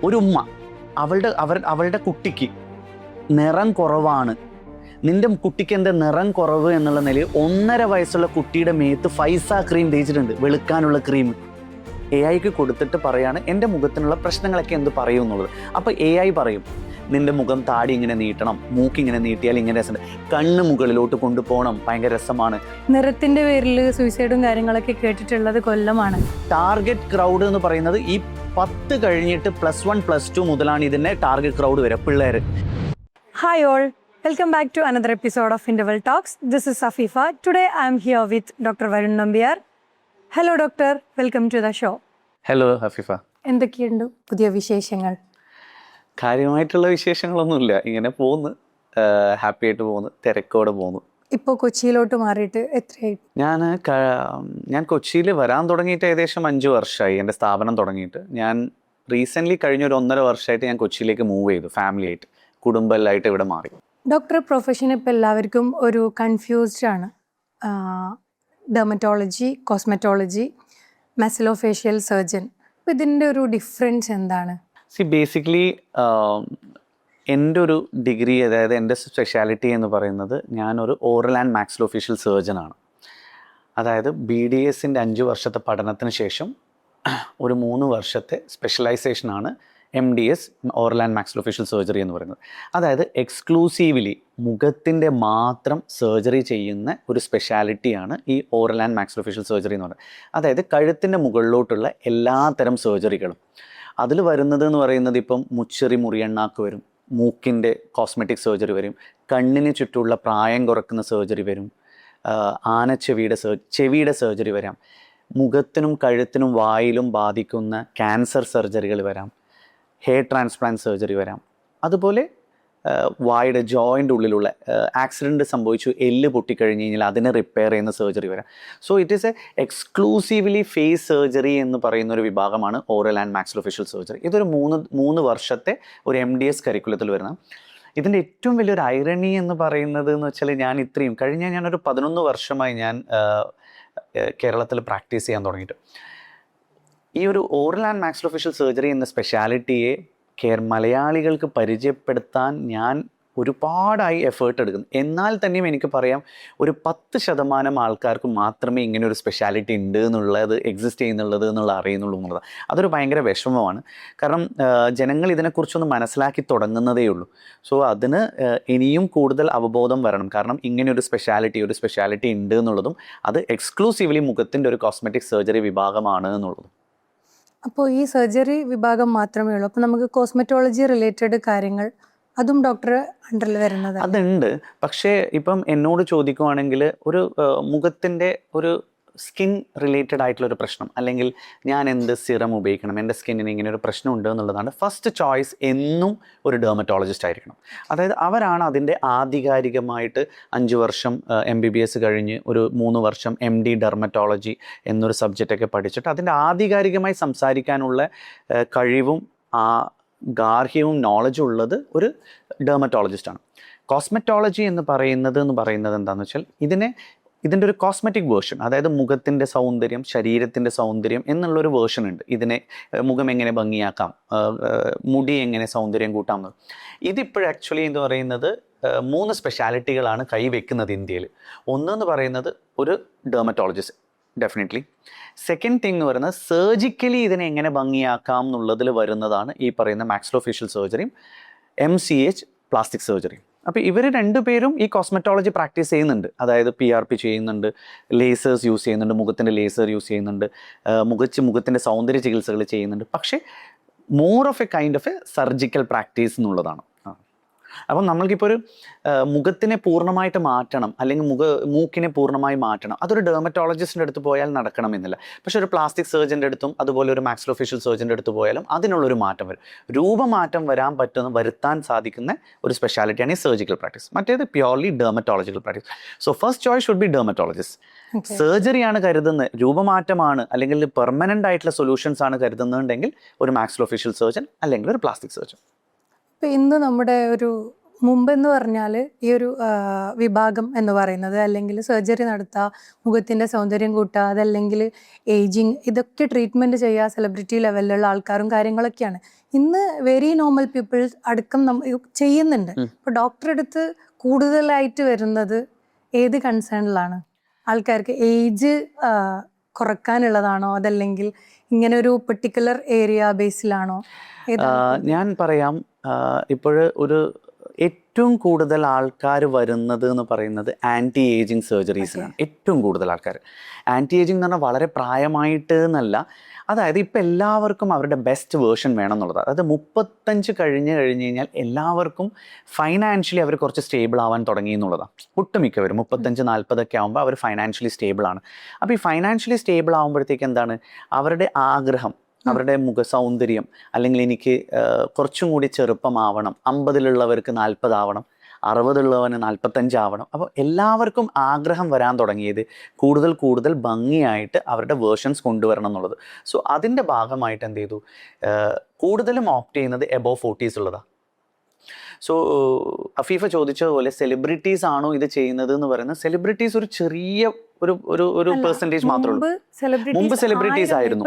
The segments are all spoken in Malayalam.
ഒരു ഉമ്മ അവളുടെ കുട്ടിക്ക് നിറം കുറവാണ്, നിന്റെ കുട്ടിക്ക് എന്താ നിറം കുറവ് എന്നുള്ള നിലയിൽ 1.5 വയസ്സുള്ള കുട്ടിയുടെ മേത്ത് ഫൈസ ക്രീം തേച്ചിട്ടുണ്ട്, വെളുക്കാനുള്ള ക്രീം. AI കൊടുത്തിട്ട് പറയാണ് എൻ്റെ മുഖത്തിനുള്ള പ്രശ്നങ്ങളൊക്കെ എന്ത് പറയും എന്നുള്ളത്. അപ്പോൾ AI പറയും നിന്റെ മുഖം താടി ഇങ്ങനെ നീട്ടണം, മൂക്കിങ്ങനെ നീട്ടിയാൽ ഇങ്ങനെ രസം, കണ്ണ് മുകളിലോട്ട് കൊണ്ടുപോകണം, ഭയങ്കര രസമാണ്. നിറത്തിന്റെ പേരിൽ സൂയിസൈഡും കാര്യങ്ങളൊക്കെ കേട്ടിട്ടുള്ളത് കൊല്ലമാണ്. ടാർഗറ്റ് ക്രൗഡ് എന്ന് പറയുന്നത് ഈ 10 കഴിഞ്ഞിട്ട് +1 +2 മുതലാണ് ഇതിൻ്റെ ടാർഗറ്റ് ക്രൗഡ് വരെ പിള്ളേർ. Hi all, welcome back to another episode of interval talks. This is Safeefa. Today I am here with doctor Varun Nambiar. Hello doctor, welcome to the show. Hello Hafeefa. എന്തൊക്കെയുണ്ട് പുതിയ വിശേഷങ്ങൾ? കാര്യമായിട്ടുള്ള വിശേഷങ്ങളൊന്നുമില്ല, ഇങ്ങനെ പോകുന്നു, ഹാപ്പി ആയിട്ട് പോകുന്നു, തിരക്കോടെ പോകുന്നു. ഇപ്പോൾ കൊച്ചിയിലോട്ട് മാറിയിട്ട് എത്രയായി? ഞാൻ കൊച്ചിയിൽ വരാൻ തുടങ്ങിയിട്ട് ഏകദേശം 5 വർഷമായി എൻ്റെ സ്ഥാപനം തുടങ്ങിയിട്ട്. ഞാൻ റീസെൻ്റ്ലി കഴിഞ്ഞ ഒരു 1.5 വർഷമായിട്ട് ഞാൻ കൊച്ചിയിലേക്ക് മൂവ് ചെയ്തു, ഫാമിലി ആയിട്ട്, കുടുംബമായിട്ട് ഇവിടെ മാറി. ഡോക്ടർ പ്രൊഫഷൻ ഇപ്പോൾ എല്ലാവർക്കും ഒരു കൺഫ്യൂസ്ഡ് ആണ്. Dermatology, cosmetology, maxillofacial surgeon. അപ്പോൾ ഇതിൻ്റെ ഒരു ഡിഫറൻസ് എന്താണ്? ബേസിക്കലി എൻ്റെ ഒരു ഡിഗ്രി, അതായത് എൻ്റെ സ്പെഷ്യാലിറ്റി എന്ന് പറയുന്നത് ഞാനൊരു ഓറൽ ആൻഡ് മാക്സിലോഫേഷ്യൽ സർജനാണ്. അതായത് BDSൻ്റെ 5 വർഷത്തെ പഠനത്തിന് ശേഷം ഒരു 3 വർഷത്തെ സ്പെഷ്യലൈസേഷനാണ് MDS, oral and maxillofacial surgery എന്ന് പറയുന്നത്. അതായത് എക്സ്ക്ലൂസീവ്ലി മുഖത്തിൻ്റെ മാത്രം സർജറി ചെയ്യുന്ന ഒരു സ്പെഷ്യാലിറ്റിയാണ് ഈ ഓറൽ ആൻഡ് മാക്സിലോഫേഷ്യൽ സർജറി എന്ന് പറയുന്നത്. അതായത് കഴുത്തിൻ്റെ മുകളിലോട്ടുള്ള എല്ലാത്തരം സർജറികളും അതിൽ വരുന്നത് എന്ന് പറയുന്നത്, ഇപ്പം മുച്ചെറി മുറിയെണ്ണാക്ക് വരും, മൂക്കിൻ്റെ കോസ്മെറ്റിക് സർജറി വരും, കണ്ണിന് ചുറ്റുമുള്ള പ്രായം കുറക്കുന്ന സർജറി വരും, ചെവിയുടെ സർജറി വരാം, മുഖത്തിനും കഴുത്തിനും വായിലും ബാധിക്കുന്ന ക്യാൻസർ സർജറികൾ വരാം, ഹെയർ ട്രാൻസ്പ്ലാന്റ് സർജറി വരാം, അതുപോലെ വായുടെ ജോയിൻ്റെ ഉള്ളിലുള്ള ആക്സിഡൻറ്റ് സംഭവിച്ചു, എല്ല് പൊട്ടിക്കഴിഞ്ഞ് കഴിഞ്ഞാൽ അതിനെ റിപ്പയർ ചെയ്യുന്ന സർജറി വരാം. So it is exclusively face surgery എന്ന് പറയുന്ന ഒരു വിഭാഗമാണ് ഓറൽ ആൻഡ് മാക്സിലോഫേഷ്യൽ സർജറി. ഇതൊരു 3 വർഷത്തെ ഒരു MDS കരിക്കുലത്തിൽ വരുന്ന. ഇതിൻ്റെ ഏറ്റവും വലിയൊരു ഐറണി എന്ന് പറയുന്നത് എന്ന് വെച്ചാൽ, ഞാനൊരു 11 വർഷമായി ഞാൻ കേരളത്തിൽ പ്രാക്ടീസ് ചെയ്യാൻ തുടങ്ങിയിട്ട്. ഈ ഒരു ഓറൽ ആൻഡ് മാക്സിലോഫേഷ്യൽ സർജറി എന്ന സ്പെഷ്യാലിറ്റിയെ മലയാളികൾക്ക് പരിചയപ്പെടുത്താൻ ഞാൻ ഒരുപാടായി എഫേർട്ട് എടുക്കുന്നു. എന്നാൽ തന്നെയും എനിക്ക് പറയാം, ഒരു 10% ആൾക്കാർക്ക് മാത്രമേ ഇങ്ങനെ ഒരു സ്പെഷ്യാലിറ്റി ഉണ്ട് എന്നുള്ളത്, എക്സിസ്റ്റ് ചെയ്യുന്നുള്ളത് എന്നുള്ള അറിയുന്നുള്ളൂ എന്നുള്ളത്. അതൊരു ഭയങ്കര വിഷമമാണ്. കാരണം ജനങ്ങൾ ഇതിനെക്കുറിച്ചൊന്ന് മനസ്സിലാക്കി തുടങ്ങുന്നതേ ഉള്ളൂ. സോ അതിന് ഇനിയും കൂടുതൽ അവബോധം വരണം. കാരണം ഇങ്ങനെ ഒരു സ്പെഷ്യാലിറ്റി ഉണ്ട് എന്നുള്ളതും അത് എക്സ്ക്ലൂസീവ്ലി മുഖത്തിൻ്റെ ഒരു കോസ്മെറ്റിക് സർജറി വിഭാഗമാണ് എന്നുള്ളതും. അപ്പോൾ ഈ സർജറി വിഭാഗം മാത്രമേ ഉള്ളൂ. അപ്പോൾ നമുക്ക് കോസ്മെറ്റോളജി റിലേറ്റഡ് കാര്യങ്ങൾ അതും ഡോക്ടറെ അണ്ടറിൽ വരുന്നത് അതുണ്ട്. പക്ഷേ ഇപ്പം എന്നോട് ചോദിക്കുവാണെങ്കിൽ ഒരു മുഖത്തിൻ്റെ ഒരു സ്കിൻ റിലേറ്റഡ് ആയിട്ടുള്ളൊരു പ്രശ്നം, അല്ലെങ്കിൽ ഞാൻ എന്ത് സിറം ഉപയോഗിക്കണം, എൻ്റെ സ്കിന്നിന് ഇങ്ങനെ ഒരു പ്രശ്നം ഉണ്ട് എന്നുള്ളതാണ് ഫസ്റ്റ് ചോയ്സ്. എന്നും ഒരു ഡെർമറ്റോളജിസ്റ്റ് ആയിരിക്കണം. അതായത് അവരാണ് അതിൻ്റെ ആധികാരികമായിട്ട് 5 വർഷം MBBS കഴിഞ്ഞ് ഒരു 3 വർഷം MD ഡെർമറ്റോളജി എന്നൊരു സബ്ജക്റ്റൊക്കെ പഠിച്ചിട്ട് അതിൻ്റെ ആധികാരികമായി സംസാരിക്കാനുള്ള കഴിവും ഗാർഹ്യവും നോളജും ഉള്ളത് ഒരു ഡെർമറ്റോളജിസ്റ്റാണ്. കോസ്മെറ്റോളജി എന്ന് പറയുന്നത് എന്താണെന്ന് വെച്ചാൽ, ഇതിൻ്റെ ഒരു കോസ്മെറ്റിക് വേർഷൻ, അതായത് മുഖത്തിൻ്റെ സൗന്ദര്യം, ശരീരത്തിൻ്റെ സൗന്ദര്യം എന്നുള്ളൊരു വേർഷൻ ഉണ്ട്. മുഖം എങ്ങനെ ഭംഗിയാക്കാം, മുടി എങ്ങനെ സൗന്ദര്യം കൂട്ടാം. ഇതിപ്പോഴും ആക്ച്വലി എന്ന് പറയുന്നത് 3 സ്പെഷ്യാലിറ്റികളാണ് കൈവെക്കുന്നത് ഇന്ത്യയിൽ. ഒന്നെന്ന് പറയുന്നത് ഒരു ഡെർമറ്റോളജിസ്റ്റ്, ഡെഫിനറ്റ്ലി. സെക്കൻഡ് തിങ് എന്ന് പറയുന്നത് സർജിക്കലി ഇതിനെ എങ്ങനെ ഭംഗിയാക്കാം എന്നുള്ളതിൽ വരുന്നതാണ് ഈ പറയുന്ന മാക്സിലോഫേഷ്യൽ സർജറിയും MCH പ്ലാസ്റ്റിക് സർജറിയും. അപ്പോൾ ഇവർ 2 പേരും ഈ കോസ്മെറ്റോളജി പ്രാക്ടീസ് ചെയ്യുന്നുണ്ട്. അതായത് PRP ചെയ്യുന്നുണ്ട്, ലേസേഴ്സ് യൂസ് ചെയ്യുന്നുണ്ട്, മുഖത്തിൻ്റെ ലേസർ യൂസ് ചെയ്യുന്നുണ്ട്, മുഖത്തിൻ്റെ സൗന്ദര്യ ചികിത്സകൾ ചെയ്യുന്നുണ്ട്. പക്ഷേ more of A kind of A surgical practice എന്നുള്ളതാണ്. അപ്പം നമ്മൾക്കിപ്പോൾ ഒരു മുഖത്തിനെ പൂർണ്ണമായിട്ട് മാറ്റണം, അല്ലെങ്കിൽ മൂക്കിനെ പൂർണ്ണമായി മാറ്റണം, അതൊരു ഡെർമറ്റോളജിസ്റ്റിൻ്റെ അടുത്ത് പോയാൽ നടക്കണമെന്നില്ല. പക്ഷേ ഒരു പ്ലാസ്റ്റിക് സർജൻ്റെ അടുത്തും അതുപോലെ ഒരു മാക്സിലോഫേഷ്യൽ സർജൻ്റെ അടുത്ത് പോയാലും അതിനുള്ളൊരു മാറ്റം വരും. രൂപമാറ്റം വരുത്താൻ സാധിക്കുന്ന ഒരു സ്പെഷ്യാലിറ്റിയാണ് ഈ സർജിക്കൽ പ്രാക്ടീസ്. മറ്റേത് purely dermatological practice. So first choice should be dermatologist. സർജറിയാണ് കരുതുന്നത്, രൂപമാറ്റമാണ് അല്ലെങ്കിൽ പെർമനൻ്റ് ആയിട്ടുള്ള സൊല്യൂഷൻസ് ആണ് കരുതുന്നുണ്ടെങ്കിൽ ഒരു മാക്സിലോഫേഷ്യൽ സർജൻ അല്ലെങ്കിൽ ഒരു പ്ലാസ്റ്റിക് സർജൻ. ഇന്ന് നമ്മുടെ ഒരു മുമ്പെന്ന് പറഞ്ഞാൽ ഈ ഒരു വിഭാഗം എന്ന് പറയുന്നത് അല്ലെങ്കിൽ സർജറി നടത്തുക, മുഖത്തിൻ്റെ സൗന്ദര്യം കൂട്ടുക, അതല്ലെങ്കിൽ ഏജിങ്, ഇതൊക്കെ ട്രീറ്റ്മെൻറ്റ് ചെയ്യുക സെലിബ്രിറ്റി ലെവലിലുള്ള ആൾക്കാരും കാര്യങ്ങളൊക്കെയാണ്. ഇന്ന് വെരി നോർമൽ പീപ്പിൾസ് അടക്കം ചെയ്യുന്നുണ്ട്. അപ്പോൾ ഡോക്ടറെ അടുത്ത് കൂടുതലായിട്ട് വരുന്നത് ഏത് കൺസേണിലാണ്? ആൾക്കാർക്ക് ഏജ് കുറക്കാനുള്ളതാണോ, അതല്ലെങ്കിൽ ഇങ്ങനെ ഒരു പെർട്ടിക്കുലർ ഏരിയ ബേസിലാണോ? ഞാൻ പറയാം, ഇപ്പോൾ ഒരു ഏറ്റവും കൂടുതൽ ആൾക്കാർ വരുന്നത് എന്ന് പറയുന്നത് ആൻറ്റി ഏജിങ് സർജറീസിനാണ്. ഏറ്റവും കൂടുതൽ ആൾക്കാർ ആൻറ്റി ഏജിങ് എന്ന് പറഞ്ഞാൽ വളരെ പ്രായമായിട്ട് എന്നല്ല, അതായത് ഇപ്പം എല്ലാവർക്കും അവരുടെ ബെസ്റ്റ് വേർഷൻ വേണം എന്നുള്ളത്. അതായത് 35 കഴിഞ്ഞ് കഴിഞ്ഞാൽ എല്ലാവർക്കും ഫൈനാൻഷ്യലി അവർ കുറച്ച് സ്റ്റേബിൾ ആവാൻ തുടങ്ങി എന്നുള്ളതാണ്. ഒട്ടുമിക്കവരും 35-40 ആകുമ്പോൾ അവർ ഫൈനാൻഷ്യലി സ്റ്റേബിൾ ആണ്. അപ്പോൾ ഈ ഫൈനാൻഷ്യലി സ്റ്റേബിൾ ആകുമ്പോഴത്തേക്ക് എന്താണ് അവരുടെ ആഗ്രഹം, അവരുടെ മുഖ സൗന്ദര്യം, അല്ലെങ്കിൽ എനിക്ക് കുറച്ചും കൂടി ചെറുപ്പമാവണം, 50-ലുള്ളവർക്ക് 40 ആവണം, 60-ലുള്ളവന് 45 ആവണം. അപ്പോൾ എല്ലാവർക്കും ആഗ്രഹം വരാൻ തുടങ്ങിയത് കൂടുതൽ കൂടുതൽ ഭംഗിയായിട്ട് അവരുടെ വേർഷൻസ് കൊണ്ടുവരണം എന്നുള്ളത്. സോ അതിൻ്റെ ഭാഗമായിട്ട് എന്ത് ചെയ്തു, കൂടുതലും ഓപ്റ്റ് ചെയ്യുന്നത് എബോവ് 40s ഉള്ളതാണ്. സോ അഫീഫ ചോദിച്ചതുപോലെ സെലിബ്രിറ്റീസ് ആണോ ഇത് ചെയ്യുന്നത് എന്ന് പറയുന്നത്, സെലിബ്രിറ്റീസ് ഒരു ചെറിയ ഒരു പെർസെൻറ്റേജ് മാത്രമേ ഉള്ളൂ. മുമ്പ് സെലിബ്രിറ്റീസ് ആയിരുന്നു.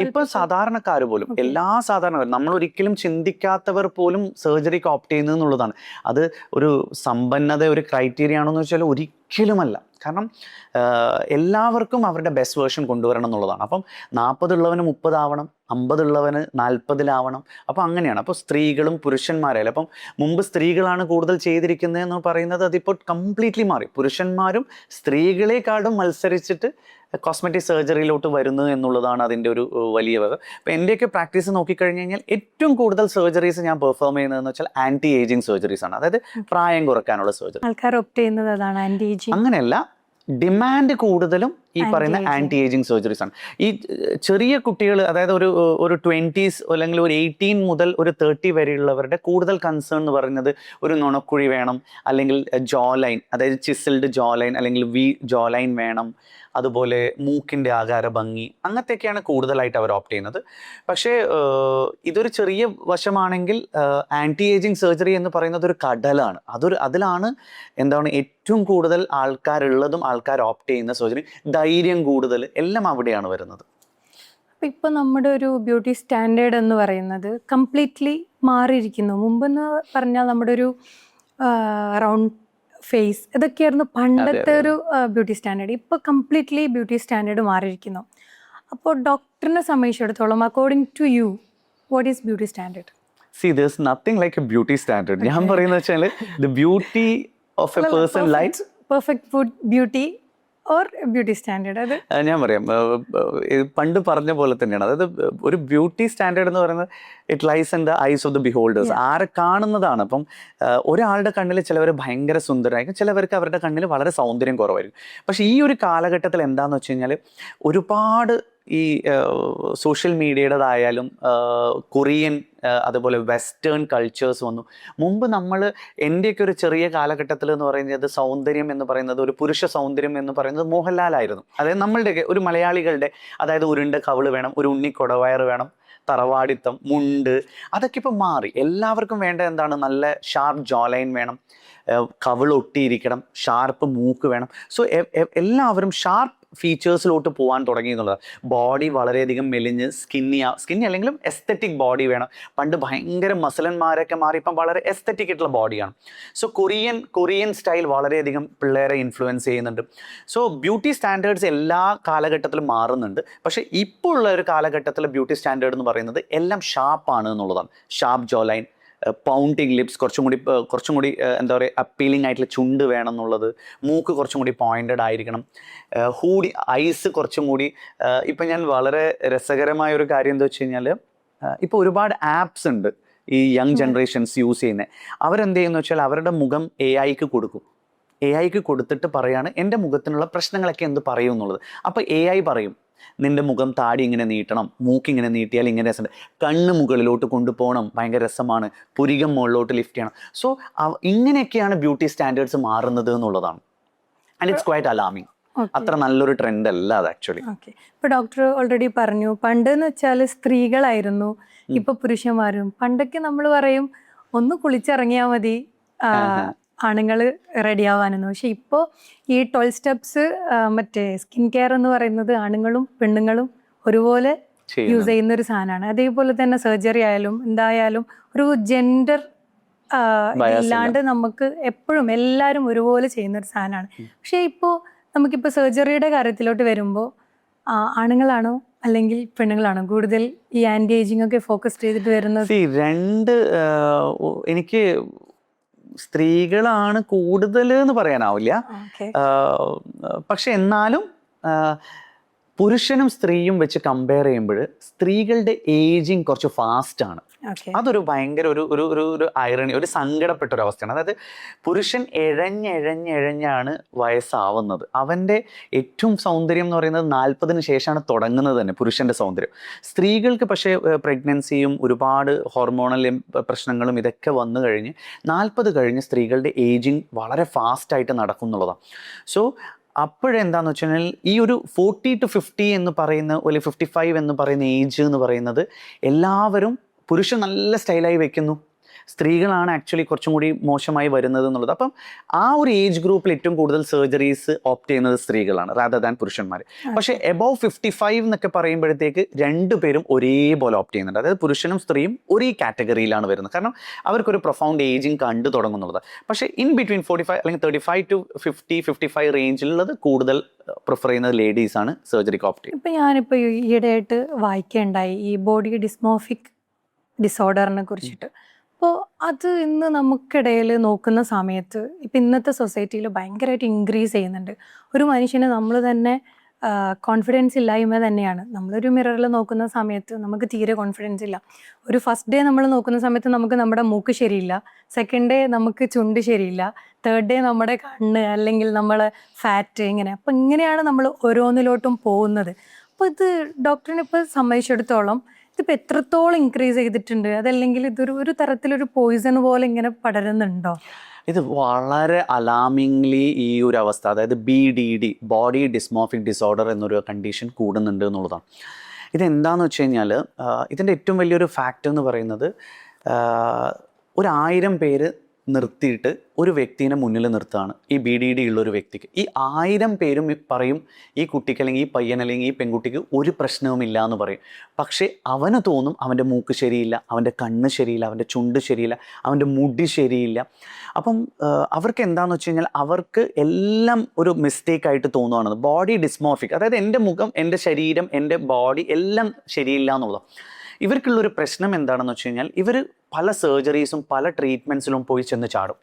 ഇപ്പൊ സാധാരണക്കാർ പോലും, എല്ലാ സാധാരണക്കാരും, നമ്മൾ ഒരിക്കലും ചിന്തിക്കാത്തവർ പോലും സർജറിക്ക് ഓപ്റ്റ് ചെയ്യുന്നത് എന്നുള്ളതാണ്. അത് ഒരു സമ്പന്നത ഒരു ക്രൈറ്റീരിയ ആണോ എന്ന് വെച്ചാൽ ഒരിക്കലുമല്ല. കാരണം എല്ലാവർക്കും അവരുടെ ബെസ്റ്റ് വേർഷൻ കൊണ്ടുവരണം എന്നുള്ളതാണ്. അപ്പം 40-ഉള്ളവന് 30 ആവണം, 50-ഉള്ളവന് 40-ലാവണം. അപ്പോൾ അങ്ങനെയാണ്. അപ്പോൾ സ്ത്രീകളും പുരുഷന്മാരായാലും, അപ്പം മുമ്പ് സ്ത്രീകളാണ് കൂടുതൽ ചെയ്തിരിക്കുന്നതെന്ന് പറയുന്നത് അതിപ്പോൾ കംപ്ലീറ്റ്ലി മാറി. പുരുഷന്മാരും സ്ത്രീകളെക്കാളും മത്സരിച്ചിട്ട് കോസ്മെറ്റിക് സർജറിയിലോട്ട് വരുന്നു എന്നുള്ളതാണ് അതിൻ്റെ ഒരു വലിയ വക. അപ്പോൾ എൻ്റെയൊക്കെ പ്രാക്ടീസ് നോക്കിക്കഴിഞ്ഞ് കഴിഞ്ഞാൽ ഏറ്റവും കൂടുതൽ സർജറീസ് ഞാൻ പെർഫോം ചെയ്യുന്നതെന്ന് വെച്ചാൽ ആൻറ്റി ഏജിങ് സർജറീസ് ആണ്. അതായത് പ്രായം കുറയ്ക്കാനുള്ള സർജറി. ആൾക്കാർ ഓപ്റ്റ് ചെയ്യുന്നത് അതാണ്, ആൻറ്റി ഏജിങ്. അങ്ങനെയല്ല, ഡിമാൻഡ് കൂടുതലും ഈ പറയുന്ന ആൻറ്റി ഏജിങ് സർജറീസ് ആണ്. ഈ ചെറിയ കുട്ടികൾ, അതായത് ഒരു 20s അല്ലെങ്കിൽ ഒരു 18 മുതൽ ഒരു 30 വരെയുള്ളവരുടെ കൂടുതൽ കൺസേൺ എന്ന് പറയുന്നത് ഒരു നുണക്കുഴി വേണം, അല്ലെങ്കിൽ ജോ ലൈൻ, അതായത് ചിസിൽഡ് ജോ ലൈൻ അല്ലെങ്കിൽ ജോ ലൈൻ വേണം, അതുപോലെ മൂക്കിൻ്റെ ആകാര ഭംഗി, അങ്ങനത്തെയൊക്കെയാണ് കൂടുതലായിട്ട് അവർ ഓപ്റ്റ് ചെയ്യുന്നത്. പക്ഷേ ഇതൊരു ചെറിയ വശമാണെങ്കിൽ ആൻറ്റി ഏജിങ് സർജറി എന്ന് പറയുന്നത് ഒരു കടലാണ്. അതിലാണ് എന്താണ് ഏറ്റവും കൂടുതൽ ആൾക്കാരുള്ളതും ആൾക്കാർ ഓപ്റ്റ് ചെയ്യുന്ന സർജറി. ധൈര്യം കൂടുതൽ എല്ലാം അവിടെയാണ് വരുന്നത്. അപ്പോൾ ഇപ്പോൾ നമ്മുടെ ഒരു ബ്യൂട്ടി സ്റ്റാൻഡേർഡ് എന്ന് പറയുന്നത് കംപ്ലീറ്റ്ലി മാറിയിരിക്കുന്നു. മുമ്പെന്ന് പറഞ്ഞാൽ നമ്മുടെ ഒരു റൗണ്ട് ഫേസ്, ഇതൊക്കെയായിരുന്നു പണ്ടത്തെ ഒരു ബ്യൂട്ടി സ്റ്റാൻഡേർഡ്. ഇപ്പോൾ കംപ്ലീറ്റ്ലി ബ്യൂട്ടി സ്റ്റാൻഡേർഡ് മാറിയിരിക്കുന്നു. അപ്പോൾ ഡോക്ടറിനെ സംബന്ധിച്ചിടത്തോളം, according to you, what is beauty standard? See, there's nothing like a beauty standard. ഞാൻ പറയുന്നത് വെച്ചാൽ the beauty of a person lies perfect food beauty or beauty standard. അത് ഞാൻ പറയാം, പണ്ട് പറഞ്ഞ പോലെ തന്നെയാണ്. അതായത് ഒരു ബ്യൂട്ടി സ്റ്റാൻഡേർഡ് എന്ന് പറയുന്നത് it lies in the eyes of the beholders. ആരെ കാണുന്നതാണ്. അപ്പം ഒരാളുടെ കണ്ണിൽ ചിലവർ ഭയങ്കര സുന്ദരമായിരിക്കും, ചിലവർക്ക് അവരുടെ കണ്ണിൽ വളരെ സൗന്ദര്യം കുറവായിരിക്കും. പക്ഷേ ഈ ഒരു കാലഘട്ടത്തിൽ എന്താണെന്ന് വെച്ച് കഴിഞ്ഞാൽ ഒരുപാട് ഈ സോഷ്യൽ മീഡിയയുടേതായാലും കൊറിയൻ അതുപോലെ വെസ്റ്റേൺ കൾച്ചേഴ്സ് വന്നു. മുമ്പ് എൻ്റെയൊക്കെ ഒരു ചെറിയ കാലഘട്ടത്തിൽ എന്ന് പറയുന്നത് സൗന്ദര്യം എന്ന് പറയുന്നത്, ഒരു പുരുഷ സൗന്ദര്യം എന്ന് പറയുന്നത് മോഹൻലാലായിരുന്നു. അതായത് നമ്മളുടെയൊക്കെ ഒരു മലയാളികളുടെ, അതായത് ഉരുണ്ട കവിള് വേണം, ഒരു ഉണ്ണിക്കൊടവയർ വേണം, തറവാടിത്തം, മുണ്ട്, അതൊക്കെ ഇപ്പം മാറി. എല്ലാവർക്കും വേണ്ട എന്താണ്, നല്ല ഷാർപ്പ് ജോലൈൻ വേണം, കവിളൊട്ടിയിരിക്കണം, ഷാർപ്പ് മൂക്ക് വേണം. സോ എല്ലാവരും ഷാർപ്പ് ഫീച്ചേഴ്സിലോട്ട് പോകാൻ തുടങ്ങി എന്നുള്ളത്. ബോഡി വളരെയധികം മെലിഞ്ഞ് സ്കിന്നി അല്ലെങ്കിലും എസ്തെറ്റിക് ബോഡി വേണം. പണ്ട് ഭയങ്കര മസലന്മാരൊക്കെ മാറി ഇപ്പം വളരെ എസ്തെറ്റിക് ആയിട്ടുള്ള ബോഡിയാണ്. സോ കൊറിയൻ സ്റ്റൈൽ വളരെയധികം പിള്ളേരെ ഇൻഫ്ലുവൻസ് ചെയ്യുന്നുണ്ട്. സോ ബ്യൂട്ടി സ്റ്റാൻഡേർഡ്സ് എല്ലാ കാലഘട്ടത്തിലും മാറുന്നുണ്ട്. പക്ഷേ ഇപ്പോൾ ഉള്ള ഒരു കാലഘട്ടത്തിലെ ബ്യൂട്ടി സ്റ്റാൻഡേർഡ് എന്ന് പറയുന്നത് എല്ലാം ഷാർപ്പാണ് എന്നുള്ളതാണ്. ഷാർപ്പ് ജോ ലൈൻ, പൗണ്ടിങ് ലിപ്സ്, കുറച്ചും കൂടി എന്താ പറയുക, അപ്പീലിംഗ് ആയിട്ടുള്ള ചുണ്ട് വേണം എന്നുള്ളത്, മൂക്ക് കുറച്ചും കൂടി പോയിൻറ്റഡ് ആയിരിക്കണം, ഐസ് കുറച്ചും കൂടി. ഇപ്പം ഞാൻ വളരെ രസകരമായ ഒരു കാര്യം എന്താ വെച്ച് കഴിഞ്ഞാൽ, ഇപ്പോൾ ഒരുപാട് ആപ്സ് ഉണ്ട് ഈ യങ് ജനറേഷൻസ് യൂസ് ചെയ്യുന്നത്. അവരെന്ത് ചെയ്യുന്നു വെച്ചാൽ അവരുടെ മുഖം AI-ക്ക് കൊടുക്കും. AI-ക്ക് കൊടുത്തിട്ട് പറയാണ് എൻ്റെ മുഖത്തിനുള്ള പ്രശ്നങ്ങളൊക്കെ എന്ത് പറയും എന്നുള്ളത്. അപ്പോൾ AI പറയും, നിന്റെ മുഖം താടി ഇങ്ങനെ നീട്ടണം, മൂക്കിങ്ങനെ നീട്ടിയാൽ ഇങ്ങനെ രസമുണ്ട്, കണ്ണ് മുകളിലോട്ട് കൊണ്ടുപോകണം, ഭയങ്കര രസമാണ്, പുരികം മുകളിലോട്ട് ലിഫ്റ്റ് ചെയ്യണം. സോ ഇങ്ങനെയൊക്കെയാണ് ബ്യൂട്ടി സ്റ്റാൻഡേർഡ്സ് മാറുന്നത് എന്നുള്ളതാണ്. And it's quite alarming. അത്ര നല്ലൊരു ട്രെൻഡ് അല്ല അത് ആക്ച്വലി. ഓക്കെ, ഇപ്പോൾ ഡോക്ടർ ഓൾറെഡി പറഞ്ഞു, പണ്ടെന്ന് വെച്ചാൽ സ്ത്രീകളായിരുന്നു, ഇപ്പോൾ പുരുഷന്മാരും. പണ്ടൊക്കെ നമ്മൾ പറയും ഒന്ന് കുളിച്ചിറങ്ങിയാൽ മതി, ആണുങ്ങൾ റെഡി ആവാനെന്ന്. പക്ഷെ ഇപ്പോൾ ഈ 12 സ്റ്റെപ്സ് മറ്റേ സ്കിൻ കെയർ എന്ന് പറയുന്നത് ആണുങ്ങളും പെണ്ണുങ്ങളും ഒരുപോലെ യൂസ് ചെയ്യുന്ന ഒരു സാധനമാണ്. അതേപോലെ തന്നെ സർജറി ആയാലും എന്തായാലും ഒരു ജെൻഡർ ഇല്ലാണ്ട് നമുക്ക് എപ്പോഴും എല്ലാവരും ഒരുപോലെ ചെയ്യുന്ന ഒരു സാധനമാണ്. പക്ഷെ ഇപ്പോൾ നമുക്കിപ്പോൾ സർജറിയുടെ കാര്യത്തിലോട്ട് വരുമ്പോൾ ആണുങ്ങളാണോ അല്ലെങ്കിൽ പെണ്ണുങ്ങളാണോ കൂടുതൽ ഈ ആന്റി ഏജിങ് ഒക്കെ ഫോക്കസ് ചെയ്തിട്ട് വരുന്നത്? എനിക്ക് സ്ത്രീകളാണ് കൂടുതൽ എന്ന് പറയാനാവില്ല. പക്ഷെ എന്നാലും പുരുഷനും സ്ത്രീയും വെച്ച് കമ്പയർ ചെയ്യുമ്പോൾ സ്ത്രീകളുടെ ഏജിങ് കുറച്ച് ഫാസ്റ്റ് ആണ്. അതൊരു ഭയങ്കര ഒരു ഐറണി, ഒരു സങ്കടപ്പെട്ട ഒരു അവസ്ഥയാണ്. അതായത് പുരുഷൻ എഴഞ്ഞാണ് വയസ്സാവുന്നത്. അവൻ്റെ ഏറ്റവും സൗന്ദര്യം എന്ന് പറയുന്നത് 40-ന് ശേഷമാണ് തുടങ്ങുന്നത് തന്നെ പുരുഷൻ്റെ സൗന്ദര്യം. സ്ത്രീകൾക്ക് പക്ഷേ പ്രഗ്നൻസിയും ഒരുപാട് ഹോർമോണൽ പ്രശ്നങ്ങളും ഇതൊക്കെ വന്നു കഴിഞ്ഞ് 40 കഴിഞ്ഞ് സ്ത്രീകളുടെ ഏജിങ് വളരെ ഫാസ്റ്റായിട്ട് നടക്കുന്നുള്ളതാണ്. സോ അപ്പോഴെന്താന്ന് വെച്ച് കഴിഞ്ഞാൽ ഈ ഒരു 40 to 50 എന്ന് പറയുന്ന അല്ലെങ്കിൽ 55 എന്ന് പറയുന്ന ഏജ് എന്ന് പറയുന്നത് എല്ലാവരും പുരുഷൻ നല്ല സ്റ്റൈലായി വെക്കുന്നു, സ്ത്രീകളാണ് ആക്ച്വലി കുറച്ചും കൂടി മോശമായി വരുന്നത് എന്നുള്ളത്. അപ്പം ആ ഒരു ഏജ് ഗ്രൂപ്പിൽ ഏറ്റവും കൂടുതൽ സർജറീസ് ഓപ്റ്റ് ചെയ്യുന്നത് സ്ത്രീകളാണ് റാദർ ദാൻ പുരുഷന്മാർ. പക്ഷേ എബവ് 55 എന്നൊക്കെ പറയുമ്പോഴത്തേക്ക് രണ്ടുപേരും ഒരേപോലെ ഓപ്റ്റ് ചെയ്യുന്നുണ്ട്. അതായത് പുരുഷനും സ്ത്രീയും ഒരേ കാറ്റഗറിയിലാണ് വരുന്നത്. കാരണം അവർക്കൊരു പ്രൊഫൗണ്ട് ഏജിങ് കണ്ടു തുടങ്ങുന്നുള്ളത്. പക്ഷേ ഇൻ ബിറ്റ്വീൻ 45 അല്ലെങ്കിൽ 35 to 50, 55 റേഞ്ചിലുള്ളത് കൂടുതൽ പ്രിഫർ ചെയ്യുന്നത് ലേഡീസ് ആണ് സർജറിക്ക് ഓപ്റ്റ് ചെയ്യുന്നത്. ഇപ്പം ഞാനിപ്പോൾ ഈയിടെയായിട്ട് വായിക്കുകയുണ്ടായി ഈ ബോഡി ഡിസ്മോർഫിക് ഡിസോർഡറിനെ കുറിച്ചിട്ട്. അപ്പോൾ അത് ഇന്ന് നമുക്കിടയിൽ നോക്കുന്ന സമയത്ത് ഇപ്പം ഇന്നത്തെ സൊസൈറ്റിയിൽ ഭയങ്കരമായിട്ട് ഇൻക്രീസ് ചെയ്യുന്നുണ്ട്. ഒരു മനുഷ്യന് നമ്മൾ തന്നെ കോൺഫിഡൻസ് ഇല്ലായ്മ തന്നെയാണ്. നമ്മളൊരു മിററിൽ നോക്കുന്ന സമയത്ത് നമുക്ക് തീരെ കോൺഫിഡൻസ് ഇല്ല. ഒരു ഫസ്റ്റ് ഡേ നമ്മൾ നോക്കുന്ന സമയത്ത് നമുക്ക് നമ്മുടെ മൂക്ക് ശരിയില്ല, സെക്കൻഡ് ഡേ നമുക്ക് ചുണ്ട് ശരിയില്ല, തേർഡ് ഡേ നമ്മുടെ കണ്ണ് അല്ലെങ്കിൽ നമ്മളെ ഫാറ്റ്, ഇങ്ങനെ. അപ്പോൾ ഇങ്ങനെയാണ് നമ്മൾ ഓരോന്നിലോട്ടും പോകുന്നത്. അപ്പോൾ ഇത് ഡോക്ടറിനെ ഇപ്പോൾ സംബന്ധിച്ചിടത്തോളം ഇതിപ്പോൾ എത്രത്തോളം ഇൻക്രീസ് ചെയ്തിട്ടുണ്ട്? അതല്ലെങ്കിൽ ഒരു തരത്തിലൊരു പോയിസൺ പോലെ ഇങ്ങനെ പടരുന്നുണ്ടോ? ഇത് വളരെ അലാമിംഗ്ലി ഈ ഒരു അവസ്ഥ, അതായത് BDD, ബോഡി ഡിസ്മോർഫിക് ഡിസോർഡർ എന്നൊരു കണ്ടീഷൻ കൂടുന്നുണ്ട് എന്നുള്ളതാണ്. ഇതെന്താണെന്ന് വെച്ച് കഴിഞ്ഞാൽ ഇതിൻ്റെ ഏറ്റവും വലിയൊരു ഫാക്റ്റ് എന്ന് പറയുന്നത് 1000 പേര് നിർത്തിയിട്ട് ഒരു വ്യക്തിനെ മുന്നിൽ നിർത്തുകയാണ് ഈ BDD ഉള്ളൊരു വ്യക്തിക്ക്. ഈ 1000 പേരും പറയും ഈ കുട്ടിക്ക് അല്ലെങ്കിൽ ഈ പയ്യൻ അല്ലെങ്കിൽ ഈ പെൺകുട്ടിക്ക് ഒരു പ്രശ്നവുമില്ല എന്ന് പറയും. പക്ഷേ അവന് തോന്നും അവൻ്റെ മൂക്ക് ശരിയില്ല, അവൻ്റെ കണ്ണ് ശരിയില്ല, അവൻ്റെ ചുണ്ട് ശരിയില്ല, അവൻ്റെ മുടി ശരിയില്ല. അപ്പം അവർക്ക് എന്താണെന്ന് വെച്ച് കഴിഞ്ഞാൽ അവർക്ക് എല്ലാം ഒരു മിസ്റ്റേക്കായിട്ട് തോന്നുകയാണ്. ബോഡി ഡിസ്മോർഫിക്, അതായത് എൻ്റെ മുഖം, എൻ്റെ ശരീരം, എൻ്റെ ബോഡി എല്ലാം ശരിയില്ല എന്നുള്ളത്. ഇവർക്കുള്ളൊരു പ്രശ്നം എന്താണെന്ന് വെച്ച് കഴിഞ്ഞാൽ ഇവർ പല സർജറീസും പല ട്രീറ്റ്മെൻറ്റ്സിലും പോയി ചെന്ന് ചാടും.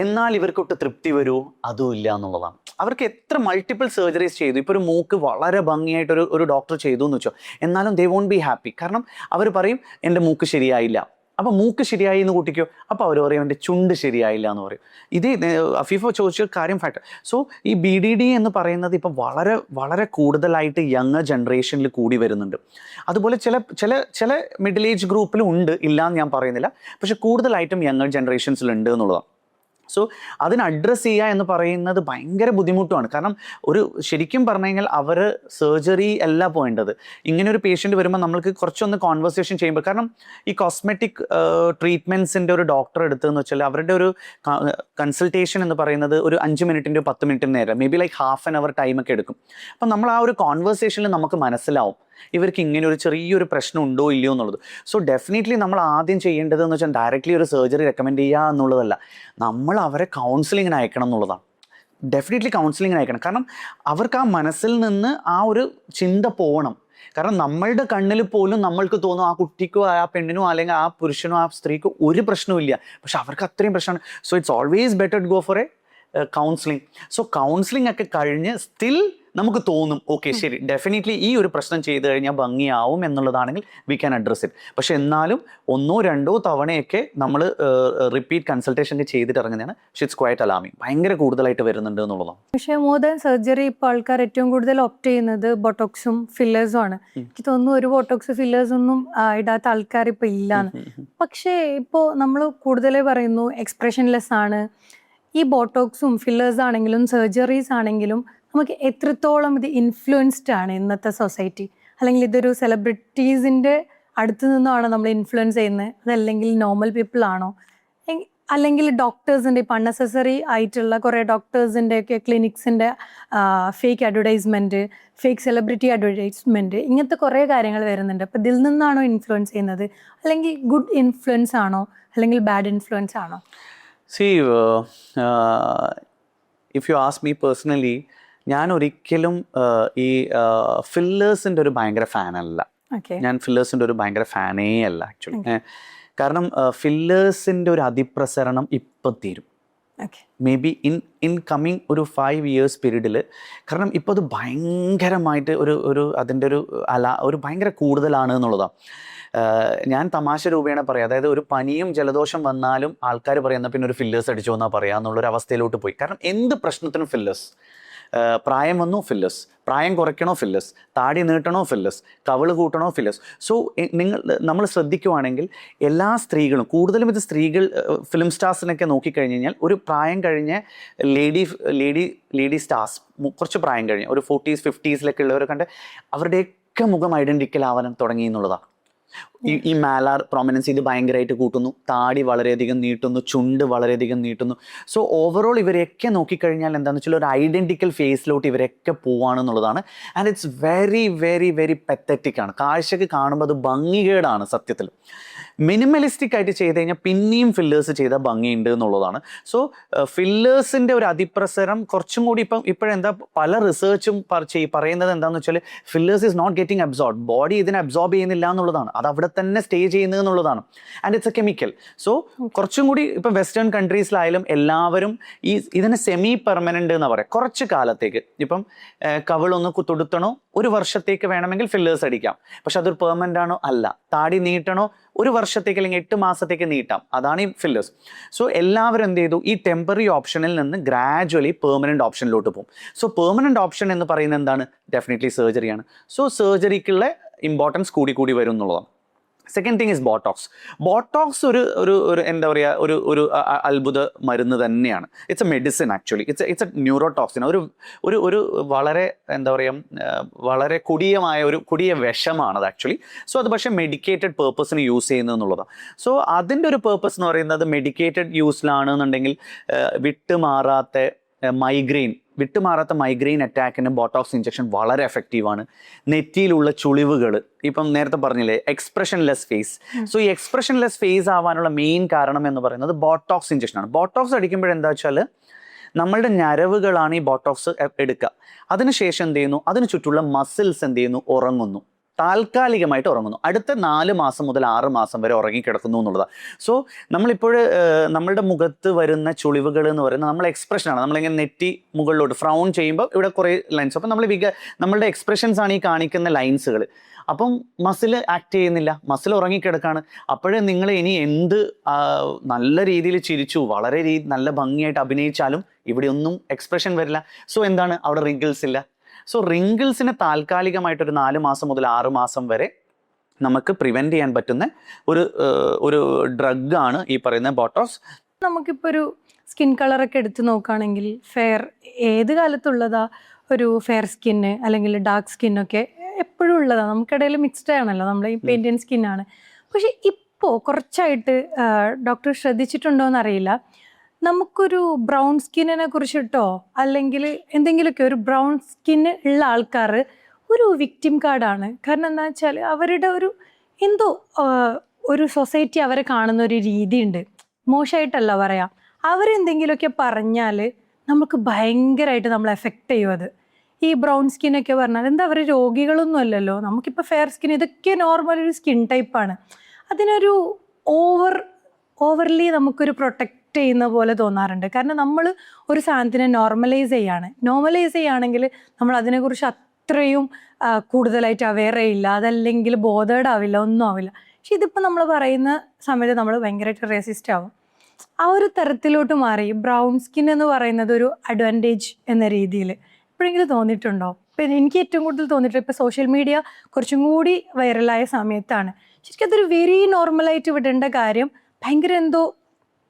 എന്നാൽ ഇവർക്കൊട്ട് തൃപ്തി വരുമോ? അതും ഇല്ല എന്നുള്ളതാണ്. അവർക്ക് എത്ര മൾട്ടിപ്പിൾ സർജറീസ് ചെയ്തു, ഇപ്പോൾ ഒരു മൂക്ക് വളരെ ഭംഗിയായിട്ട് ഒരു ഡോക്ടർ ചെയ്തു എന്ന് വെച്ചോ, എന്നാലും ദേ വോണ്ട് ബി ഹാപ്പി. കാരണം അവർ പറയും എൻ്റെ മൂക്ക് ശരിയായില്ല. അപ്പോൾ മൂക്ക് ശരിയായി എന്ന് കൂട്ടിക്കോ, അപ്പോൾ അവർ പറയും എൻ്റെ ചുണ്ട് ശരിയായില്ല എന്ന് പറയും. ഇതേ അഫീഫ ചോദിച്ച കാര്യം ഫാക്ട്. സോ ഈ BDD എന്ന് പറയുന്നത് ഇപ്പം വളരെ വളരെ കൂടുതലായിട്ട് യങ്ങർ ജനറേഷനിൽ കൂടി വരുന്നുണ്ട്. അതുപോലെ ചില മിഡിൽ ഏജ് ഗ്രൂപ്പിലും ഉണ്ട്, ഇല്ല എന്ന് ഞാൻ പറയുന്നില്ല. പക്ഷെ കൂടുതലായിട്ടും യങ്ങർ ജനറേഷൻസിലുണ്ട് എന്നുള്ളതാണ്. സോ അതിന് അഡ്രസ്സ് ചെയ്യുക എന്ന് പറയുന്നത് ഭയങ്കര ബുദ്ധിമുട്ടുമാണ്. കാരണം ശരിക്കും പറഞ്ഞു കഴിഞ്ഞാൽ അവർ സർജറി അല്ല പോകേണ്ടത്. ഇങ്ങനെ ഒരു പേഷ്യൻ്റ് വരുമ്പോൾ നമ്മൾക്ക് കുറച്ചൊന്ന് കോൺവെർസേഷൻ ചെയ്യുമ്പോൾ, കാരണം ഈ കോസ്മെറ്റിക് ട്രീറ്റ്മെൻറ്റ്സിൻ്റെ ഒരു ഡോക്ടർ എടുത്തതെന്ന് വെച്ചാൽ അവരുടെ ഒരു കൺസൾട്ടേഷൻ എന്ന് പറയുന്നത് ഒരു 5 മിനിറ്റിൻ്റെ 10 മിനിറ്റിന് നേരം, may be like half an hour ടൈമൊക്കെ എടുക്കും. അപ്പം നമ്മൾ ആ ഒരു കോൺവെർസേഷനിൽ നമുക്ക് മനസ്സിലാവും ഇവർക്ക് ഇങ്ങനെ ഒരു ചെറിയൊരു പ്രശ്നം ഉണ്ടോ ഇല്ലയോ എന്നുള്ളത്. സോ ഡെഫിനറ്റ്ലി നമ്മൾ ആദ്യം ചെയ്യേണ്ടതെന്ന് വെച്ചാൽ ഡയറക്റ്റ്ലി ഒരു സർജറി റെക്കമെൻഡ് ചെയ്യുക എന്നുള്ളതല്ല, നമ്മൾ അവരെ കൗൺസിലിങ്ങിന് അയക്കണം എന്നുള്ളതാണ്. ഡെഫിനറ്റ്ലി കൗൺസിലിങ്ങിന് അയക്കണം. കാരണം അവർക്ക് ആ മനസ്സിൽ നിന്ന് ആ ഒരു ചിന്ത പോകണം. കാരണം നമ്മളുടെ കണ്ണിൽ പോലും നമ്മൾക്ക് തോന്നും ആ കുട്ടിക്കോ ആ പെണ്ണിനോ അല്ലെങ്കിൽ ആ പുരുഷനോ ആ സ്ത്രീക്കോ ഒരു പ്രശ്നവും, പക്ഷെ അവർക്ക് അത്രയും പ്രശ്നമാണ്. So it's always better to go for a counselling. So counselling ഒക്കെ കഴിഞ്ഞ് സ്റ്റിൽ നമുക്ക് തോന്നും ഓക്കെ ശരി ഡെഫിനറ്റ്ലി ഈ ഒരു പ്രശ്നം ചെയ്ത് കഴിഞ്ഞാൽ ഭംഗിയാവും എന്നുള്ളതാണെങ്കിൽ വി ക്യാൻ അഡ്രസ് ഇറ്റ്. പക്ഷെ എന്നാലും 1 or 2 തവണയൊക്കെ നമ്മൾ റിപ്പീറ്റ് കൺസൾട്ടേഷൻ ഒക്കെ ചെയ്തിട്ട് ഇറങ്ങുന്നതാണ്. പക്ഷെ ഇറ്റ്സ് ക്വൈറ്റ് അലാമിങ്, ഭയങ്കര കൂടുതലായിട്ട് വരുന്നുണ്ട് എന്നുള്ളതാണ്. പക്ഷേ മോർ ദാൻ സർജറി ഇപ്പോൾ ആൾക്കാർ ഏറ്റവും കൂടുതൽ ഓപ്റ്റ് ചെയ്യുന്നത് ബോട്ടോക്സും ഫില്ലേഴ്സും ആണ്. എനിക്ക് തോന്നുന്നു ഒരു ബോട്ടോക്സ് ഫില്ലേഴ്സ് ഒന്നും ഇടാത്ത ആൾക്കാർ ഇപ്പോൾ ഇല്ലാന്ന്. പക്ഷേ ഇപ്പോൾ നമ്മൾ കൂടുതലേ പറയുന്നു എക്സ്പ്രഷൻലെസ് ആണ്. ഈ ബോട്ടോക്സും ഫില്ലേഴ്സ് ആണെങ്കിലും സർജറീസ് ആണെങ്കിലും നമുക്ക് എത്രത്തോളം ഇത് ഇൻഫ്ലുവൻസ്ഡ് ആണ് ഇന്നത്തെ സൊസൈറ്റി? അല്ലെങ്കിൽ ഇതൊരു സെലിബ്രിറ്റീസിൻ്റെ അടുത്ത് നിന്നാണോ നമ്മൾ ഇൻഫ്ലുവൻസ് ചെയ്യുന്നത്, അതല്ലെങ്കിൽ നോർമൽ പീപ്പിൾ ആണോ? അല്ലെങ്കിൽ ഡോക്ടേഴ്സിൻ്റെ ഇപ്പം അൺനെസസറി ആയിട്ടുള്ള കുറേ ഡോക്ടേഴ്സിൻ്റെ ഒക്കെ ക്ലിനിക്സിൻ്റെ fake advertisement, fake celebrity advertisement, ഇങ്ങനത്തെ കുറേ കാര്യങ്ങൾ വരുന്നുണ്ട്. അപ്പോൾ ഇതിൽ നിന്നാണോ ഇൻഫ്ലുവൻസ് ചെയ്യുന്നത്, അല്ലെങ്കിൽ ഗുഡ് ഇൻഫ്ലുവൻസ് ആണോ, അല്ലെങ്കിൽ ബാഡ് ഇൻഫ്ലുവൻസ് ആണോ? See, if you ask me personally, ഞാൻ ഒരിക്കലും ഈ ഫില്ലേഴ്സിൻ്റെ ഒരു ഭയങ്കര ഫാനല്ല. ഓക്കെ. ഞാൻ ഫില്ലേഴ്സിൻ്റെ ഒരു ഭയങ്കര ഫാനേ അല്ല ആക്ച്വലി. കാരണം ഫില്ലേഴ്സിൻ്റെ ഒരു അതിപ്രസരണം ഇപ്പം തീരും. Okay. May be in coming ഒരു 5 years പീരീഡിൽ. കാരണം ഇപ്പോൾ അത് ഭയങ്കരമായിട്ട് അതിൻ്റെ ഒരു ഭയങ്കര കൂടുതലാണ് എന്നുള്ളതാണ്. ഞാൻ തമാശ രൂപേണ പറയാം, അതായത് ഒരു പനിയും ജലദോഷം വന്നാലും ആൾക്കാർ പറയുന്ന പിന്നെ ഒരു ഫില്ലേഴ്സ് അടിച്ചോ എന്നാ പറയാ എന്നുള്ളൊരു അവസ്ഥയിലോട്ട് പോയി. കാരണം എന്ത് പ്രശ്നത്തിനും ഫില്ലേഴ്സ്. പ്രായം വന്നോ ഫില്ലേഴ്സ്, പ്രായം കുറയ്ക്കണോ ഫില്ലേഴ്സ്, താടി നീട്ടണോ ഫില്ലേഴ്സ്, കവിള് കൂട്ടണോ ഫില്ലേഴ്സ്. സോ നമ്മൾ ശ്രദ്ധിക്കുവാണെങ്കിൽ എല്ലാ സ്ത്രീകളും, കൂടുതലും ഇത് സ്ത്രീകൾ, ഫിലിം സ്റ്റാർസിനൊക്കെ നോക്കിക്കഴിഞ്ഞ് കഴിഞ്ഞാൽ ഒരു പ്രായം കഴിഞ്ഞ ലേഡി സ്റ്റാർസ്, കുറച്ച് പ്രായം കഴിഞ്ഞ് ഒരു 40s 50s ഉള്ളവരെ കണ്ട് അവരുടെയൊക്കെ മുഖം ഐഡൻറ്റിക്കൽ ആവാൻ തുടങ്ങി എന്നുള്ളതാണ്. ഈ മാലാർ പ്രോമിനൻസ് ഇത് ഭയങ്കരമായിട്ട് കൂട്ടുന്നു, താടി വളരെയധികം നീട്ടുന്നു, ചുണ്ട് വളരെയധികം നീട്ടുന്നു. സോ ഓവറോൾ ഇവരെയൊക്കെ നോക്കിക്കഴിഞ്ഞാൽ എന്താണെന്ന് വെച്ചാൽ ഒരു ഐഡൻറ്റിക്കൽ ഫേസിലോട്ട് ഇവരൊക്കെ പോവാണെന്നുള്ളതാണ്. And it's very very very pathetic ആണ്. കാഴ്ചക്ക് കാണുമ്പോൾ അത് ഭംഗികേടാണ് സത്യത്തിൽ. മിനിമലിസ്റ്റിക് ആയിട്ട് ചെയ്ത് കഴിഞ്ഞാൽ പിന്നെയും ഫില്ലേഴ്സ് ചെയ്താൽ ഭംഗിയുണ്ട് എന്നുള്ളതാണ്. സോ ഫില്ലേഴ്സിൻ്റെ ഒരു അതിപ്രസരം കുറച്ചും കൂടി ഇപ്പോഴെന്താ പല റിസർച്ചും പറയുന്നത് എന്താണെന്ന് വെച്ചാൽ fillers is not getting absorb. Body ഇതിനെ അബ്സോർബ് ചെയ്യുന്നില്ല എന്നുള്ളതാണ്. അത് അവിടെ തന്നെ സ്റ്റേ ചെയ്യുന്നത് എന്നുള്ളതാണ്. And it's a chemical. So കുറച്ചും കൂടി ഇപ്പം വെസ്റ്റേൺ കൺട്രീസിലായാലും എല്ലാവരും ഇതിനെ സെമി പെർമനൻ്റ് എന്ന് പറയാം. കുറച്ച് കാലത്തേക്ക് ഇപ്പം കവിളൊന്ന് തൊടുത്തണോ, ഒരു വർഷത്തേക്ക് വേണമെങ്കിൽ ഫില്ലേഴ്സ് അടിക്കാം. പക്ഷെ അതൊരു പെർമനൻ്റ് ആണോ? അല്ല. താടി നീട്ടണോ, ഒരു വർഷത്തേക്ക് അല്ലെങ്കിൽ 8 മാസത്തേക്ക് നീട്ടാം. അതാണ് ഈ ഫില്ലേഴ്സ്. സോ എല്ലാവരും എന്ത് ചെയ്തു, ഈ ടെമ്പററി ഓപ്ഷനിൽ നിന്ന് ഗ്രാജുവലി പെർമനൻ്റ് ഓപ്ഷനിലോട്ട് പോകും. സോ പെർമനൻ്റ് ഓപ്ഷൻ എന്ന് പറയുന്നത് എന്താണ്? ഡെഫിനറ്റ്ലി സർജറിയാണ്. സോ സർജറിക്കുള്ള ഇമ്പോർട്ടൻസ് കൂടി വരും എന്നുള്ളതാണ്. Second thing is Botox. Botox ഒരു എന്താ പറയുക, ഒരു അത്ഭുത മരുന്ന് തന്നെയാണ്. It's A medicine actually. It's A neurotoxin. ഒരു വളരെ എന്താ പറയുക, വളരെ കൊടിയ വിഷമാണത് ആക്ച്വലി. സോ അത് പക്ഷേ മെഡിക്കേറ്റഡ് പേർപ്പസിന് യൂസ് ചെയ്യുന്നത് എന്നുള്ളതാണ്. സോ അതിൻ്റെ ഒരു പേർപ്പസ് എന്ന് പറയുന്നത് മെഡിക്കേറ്റഡ് യൂസിലാണെന്നുണ്ടെങ്കിൽ വിട്ടുമാറാത്ത മൈഗ്രെയിൻ അറ്റാക്കിന് ബോട്ടോക്സ് ഇഞ്ചക്ഷൻ വളരെ എഫക്റ്റീവാണ്. നെറ്റിയിലുള്ള ചുളിവുകൾ, ഇപ്പം നേരത്തെ പറഞ്ഞില്ലേ എക്സ്പ്രഷൻലെസ് ഫേസ്. സോ ഈ എക്സ്പ്രഷൻലെസ് ഫേസ് ആവാനുള്ള മെയിൻ കാരണം എന്ന് പറയുന്നത് ബോട്ടോക്സ് ഇഞ്ചക്ഷനാണ്. ബോട്ടോക്സ് അടിക്കുമ്പോഴെന്താ വെച്ചാൽ നമ്മളുടെ ഞരവുകളാണ് ഈ ബോട്ടോക്സ് എടുക്കുക. അതിനുശേഷം എന്ത് ചെയ്യുന്നു, അതിന് ചുറ്റുള്ള മസിൽസ് എന്ത് ചെയ്യുന്നു, ഉറങ്ങുന്നു. താൽക്കാലികമായിട്ട് ഉറങ്ങുന്നു. അടുത്ത 4 മാസം മുതൽ 6 മാസം വരെ ഉറങ്ങിക്കിടക്കുന്നു എന്നുള്ളതാണ്. സോ നമ്മളിപ്പോൾ നമ്മളുടെ മുഖത്ത് വരുന്ന ചുളിവുകൾ എന്ന് പറയുന്നത് നമ്മളെ എക്സ്പ്രഷനാണ്. നമ്മളിങ്ങനെ നെറ്റി മുകളിലോട്ട് ഫ്രൗൺ ചെയ്യുമ്പോൾ ഇവിടെ കുറേ ലൈൻസ്, അപ്പം നമ്മളുടെ എക്സ്പ്രഷൻസ് ആണ് ഈ കാണിക്കുന്ന ലൈൻസുകൾ. അപ്പം മസിൽ ആക്ട് ചെയ്യുന്നില്ല, മസിൽ ഉറങ്ങിക്കിടക്കാണ്. അപ്പോഴേ നിങ്ങൾ ഇനി എന്ത് നല്ല രീതിയിൽ ചിരിച്ചു, വളരെ നല്ല ഭംഗിയായിട്ട് അഭിനയിച്ചാലും ഇവിടെ ഒന്നും എക്സ്പ്രഷൻ വരില്ല. സോ എന്താണ്, അവിടെ റിങ്കിൾസ് ഇല്ല. സോ റിങ്കിൾസിനെ താൽക്കാലികമായിട്ടൊരു 4 മാസം മുതൽ 6 മാസം വരെ നമുക്ക് പ്രിവെൻറ്റ് ചെയ്യാൻ പറ്റുന്ന ഒരു ഡ്രഗാണ് ഈ പറയുന്ന ബോട്ടോക്സ്. നമുക്കിപ്പോൾ ഒരു സ്കിൻ കളറൊക്കെ എടുത്ത് നോക്കുകയാണെങ്കിൽ ഏത് കാലത്തുള്ളതാ ഒരു ഫെയർ സ്കിന്ന് അല്ലെങ്കിൽ ഡാർക്ക് സ്കിന്നൊക്കെ എപ്പോഴും ഉള്ളതാണ്. നമുക്കിടയിൽ മിക്സ്ഡ് ആണല്ലോ, നമ്മൾ ഈ ഇന്ത്യൻ സ്കിന്നാണ്. പക്ഷെ ഇപ്പോൾ കുറച്ചായിട്ട് ഡോക്ടർ ശ്രദ്ധിച്ചിട്ടുണ്ടോ എന്നറിയില്ല, നമുക്കൊരു ബ്രൗൺ സ്കിന്നിനെ കുറിച്ചിട്ടോ അല്ലെങ്കിൽ എന്തെങ്കിലുമൊക്കെ ഒരു ബ്രൗൺ സ്കിന്ന് ഉള്ള ആൾക്കാർ ഒരു വിക്ടിം കാർഡാണ്. കാരണം എന്താ വെച്ചാൽ അവരുടെ എന്തോ ഒരു സൊസൈറ്റി അവരെ കാണുന്ന ഒരു രീതിയുണ്ട്. മോശമായിട്ടല്ല പറയാം, അവരെന്തെങ്കിലുമൊക്കെ പറഞ്ഞാൽ നമുക്ക് ഭയങ്കരമായിട്ട് നമ്മൾ എഫക്റ്റ് ചെയ്യും. അത് ഈ ബ്രൗൺ സ്കിന്നൊക്കെ പറഞ്ഞാൽ എന്താ, അവർ രോഗികളൊന്നും അല്ലല്ലോ. നമുക്കിപ്പോൾ ഫെയർ സ്കിൻ ഇതൊക്കെ നോർമൽ ഒരു സ്കിൻ ടൈപ്പാണ്. അതിനൊരു ഓവർലി നമുക്കൊരു പ്രൊട്ടക്റ്റ് ചെയ്യുന്ന പോലെ തോന്നാറുണ്ട്. കാരണം നമ്മൾ ഒരു സാധനത്തിനെ നോർമലൈസ് ചെയ്യുകയാണെങ്കിൽ നമ്മൾ അതിനെക്കുറിച്ച് അത്രയും കൂടുതലായിട്ട് അവെയർ ചെയ്യില്ല, അതല്ലെങ്കിൽ ബോധേഡ് ആവില്ല, ഒന്നും ആവില്ല. പക്ഷെ ഇതിപ്പോൾ നമ്മൾ പറയുന്ന സമയത്ത് നമ്മൾ ഭയങ്കരമായിട്ട് റെസിസ്റ്റ് ആവും. ആ ഒരു തരത്തിലോട്ട് മാറി ബ്രൗൺ സ്കിൻ എന്ന് പറയുന്നത് ഒരു അഡ്വാൻറ്റേജ് എന്ന രീതിയിൽ എപ്പോഴെങ്കിലും തോന്നിയിട്ടുണ്ടോ? ഇപ്പം എനിക്ക് ഏറ്റവും കൂടുതൽ തോന്നിയിട്ടുണ്ട് ഇപ്പോൾ സോഷ്യൽ മീഡിയ കുറച്ചും കൂടി വൈറലായ സമയത്താണ്. ശരിക്കും അതൊരു വെരി നോർമലായിട്ട് വിടേണ്ട കാര്യം ഭയങ്കര എന്തോ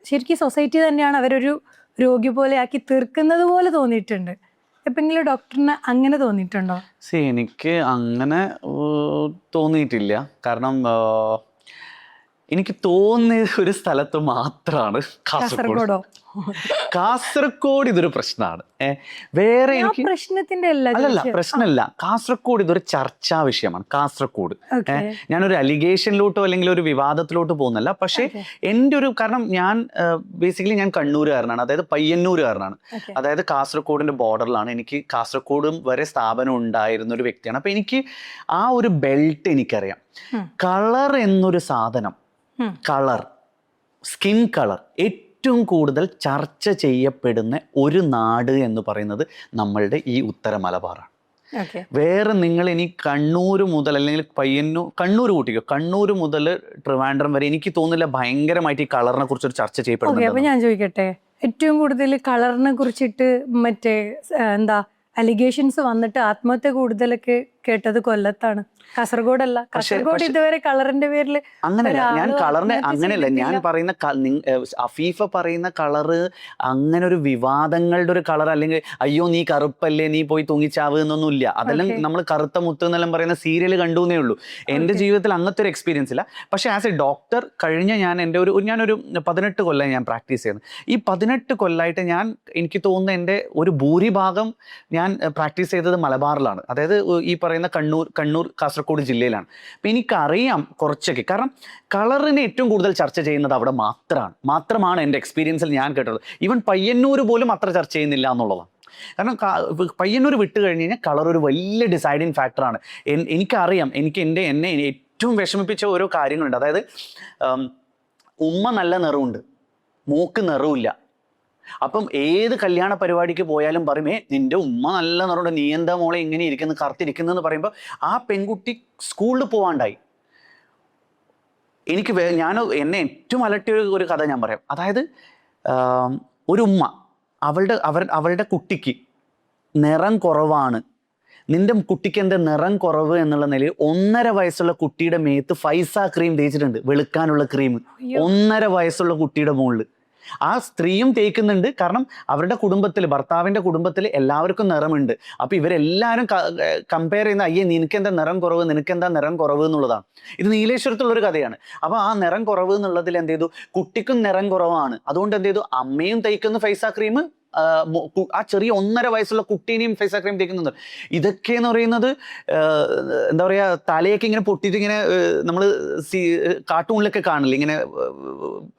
ശരിക്കും സൊസൈറ്റി തന്നെയാണ് അവരൊരു രോഗി പോലെ ആക്കി തീർക്കുന്നത് പോലെ തോന്നിയിട്ടുണ്ട്. എപ്പോഴെങ്കിലും ഡോക്ടറിന് അങ്ങനെ തോന്നിയിട്ടുണ്ടോ? എനിക്ക് അങ്ങനെ തോന്നിയിട്ടില്ല. കാരണം എനിക്ക് തോന്നിയ ഒരു സ്ഥലത്ത് മാത്രമാണ് കാസർഗോഡ്. കാസർഗോഡോ? കാസർഗോഡ് ഇതൊരു പ്രശ്നമാണ്. വേറെ ആ എനിക്ക് പ്രശ്നത്തിന്റെ അല്ലല്ല പ്രശ്നമല്ല. കാസർഗോഡ് ഇതൊരു ചർച്ചാ വിഷയമാണ്. കാസർഗോഡ് ഞാനൊരു അലിഗേഷനിലോട്ടോ അല്ലെങ്കിൽ ഒരു വിവാദത്തിലോട്ടോ പോകുന്നല്ല. പക്ഷേ എൻ്റെ ഒരു കാരണം ഞാൻ ബേസിക്കലി ഞാൻ കണ്ണൂരുകാരനാണ്, അതായത് പയ്യന്നൂരുകാരനാണ്. അതായത് കാസർഗോഡിന്റെ ബോർഡറിലാണ്. എനിക്ക് കാസർഗോഡും വരെ സ്ഥാപനം ഉണ്ടായിരുന്ന ഒരു വ്യക്തിയാണ്. അപ്പൊ എനിക്ക് ആ ഒരു ബെൽറ്റ് എനിക്കറിയാം. കളർ എന്നൊരു സാധനം, കളർ, സ്കിൻ കളർ ഏറ്റവും കൂടുതൽ ചർച്ച ചെയ്യപ്പെടുന്ന ഒരു നാട് എന്ന് പറയുന്നത് നമ്മളുടെ ഈ ഉത്തര മലബാറാണ്. വേറെ നിങ്ങൾ ഇനി കണ്ണൂർ മുതൽ അല്ലെങ്കിൽ കണ്ണൂർ കൂട്ടിക്കോ, കണ്ണൂർ മുതൽ ട്രിവാൻഡ്രം വരെ എനിക്ക് തോന്നുന്നില്ല ഭയങ്കരമായിട്ട് ഈ കളറിനെ കുറിച്ചൊരു ചർച്ച ചെയ്യപ്പെടുന്നത്. അപ്പൊ ഞാൻ ചോദിക്കട്ടെ, ഏറ്റവും കൂടുതൽ കളറിനെ കുറിച്ചിട്ട് മറ്റേ എന്താ അലിഗേഷൻസ് വന്നിട്ട് ആത്മഹത്യ കൂടുതലൊക്കെ കേട്ടത് കൊല്ലത്താണ്, കാസർഗോഡല്ല. കാസർഗോഡ് ഇതുവരെ കളറിന്റെ പേരിൽ അങ്ങനെയല്ല. ഞാൻ കളറിനെ അങ്ങനെയല്ല ഞാൻ പറയുന്ന. അഫീഫ പറയുന്ന കളറ് അങ്ങനെ ഒരു വിവാദങ്ങളുടെ ഒരു കളർ, അല്ലെങ്കിൽ അയ്യോ നീ കറുപ്പല്ലേ നീ പോയി തൂങ്ങിച്ചാവ് എന്നൊന്നുമില്ല. അതെല്ലാം നമ്മൾ കറുത്ത മുത്ത് എന്നെല്ലാം പറയുന്ന സീരിയൽ കണ്ടുവെന്നേ ഉള്ളൂ. എൻ്റെ ജീവിതത്തിൽ അങ്ങനത്തെ ഒരു എക്സ്പീരിയൻസ് ഇല്ല. പക്ഷെ ആസ് എ ഡോക്ടർ കഴിഞ്ഞ ഞാനൊരു 18 കൊല്ലം ഞാൻ പ്രാക്ടീസ് ചെയ്യുന്നു. ഈ 18 കൊല്ലമായിട്ട് എനിക്ക് തോന്നുന്ന എൻ്റെ ഒരു ഭൂരിഭാഗം ഞാൻ പ്രാക്ടീസ് ചെയ്തത് മലബാറിലാണ്. അതായത് ഈ പറയുന്ന കണ്ണൂർ കാസർഗോഡ് ജില്ലയിലാണ്. അപ്പം എനിക്കറിയാം കുറച്ചൊക്കെ. കാരണം കളറിനെ ഏറ്റവും കൂടുതൽ ചർച്ച ചെയ്യുന്നത് അവിടെ മാത്രമാണ് എൻ്റെ എക്സ്പീരിയൻസിൽ ഞാൻ കേട്ടുള്ളത്. ഈവൻ പയ്യന്നൂർ പോലും അത്ര ചർച്ച ചെയ്യുന്നില്ല എന്നുള്ളതാണ്. കാരണം പയ്യന്നൂർ വിട്ട് കഴിഞ്ഞ് കഴിഞ്ഞാൽ കളർ ഒരു വലിയ ഡിസൈഡിങ് ഫാക്ടറാണ്. എനിക്കറിയാം. എന്നെ ഏറ്റവും വിഷമിപ്പിച്ച ഓരോ കാര്യങ്ങളുണ്ട്. അതായത് ഉമ്മ നല്ല നിറമുണ്ട്, മൂക്ക് നിറവില്ല. അപ്പം ഏത് കല്യാണ പരിപാടിക്ക് പോയാലും പറയും നിന്റെ ഉമ്മ നല്ല നിറമുണ്ട്, നീ എന്താ മോളെ ഇങ്ങനെ ഇരിക്കുന്നു കറുത്തിരിക്കുന്നെന്ന് പറയുമ്പോൾ ആ പെൺകുട്ടി സ്കൂളിൽ പോവാണ്ടായി. എന്നെ ഏറ്റവും അലട്ടിയ ഒരു കഥ ഞാൻ പറയാം. അതായത് ഒരു ഉമ്മ അവളുടെ കുട്ടിക്ക് നിറം കുറവാണ്, നിന്റെ കുട്ടിക്ക് എന്താ നിറം കുറവ് എന്നുള്ള നിലയിൽ 1.5 വയസ്സുള്ള കുട്ടിയുടെ മേത്ത് ഫൈസ ക്രീം തേച്ചിട്ടുണ്ട്, വെളുക്കാനുള്ള ക്രീം. 1.5 വയസ്സുള്ള കുട്ടിയുടെ മുകളിൽ ആ സ്ത്രീയും തേക്കുന്നുണ്ട്. കാരണം അവരുടെ കുടുംബത്തിൽ, ഭർത്താവിൻ്റെ കുടുംബത്തിൽ എല്ലാവർക്കും നിറമുണ്ട്. അപ്പോൾ ഇവരെല്ലാവരും കമ്പയർ ചെയ്യുന്ന അയ്യേ നിനക്കെന്താ നിറം കുറവ് എന്നുള്ളതാണ്. ഇത് നീലേശ്വരത്തുള്ളൊരു കഥയാണ്. അപ്പോൾ ആ നിറം കുറവ് എന്നുള്ളതിൽ എന്ത് ചെയ്തു, കുട്ടിക്കും നിറം കുറവാണ്. അതുകൊണ്ട് എന്ത് ചെയ്തു, അമ്മയും തേക്കുന്നു ഫൈസ ക്രീം, ആ ചെറിയ 1.5 വയസ്സുള്ള കുട്ടീനെയും ഫേസ് ക്രീം തേക്കുന്നുണ്ട്. ഇതൊക്കെ എന്ന് പറയുന്നത് എന്താ പറയുക, തലയൊക്കെ ഇങ്ങനെ പൊട്ടിയിട്ട് ഇങ്ങനെ നമ്മൾ കാർട്ടൂണിലൊക്കെ കാണില്ലേ, ഇങ്ങനെ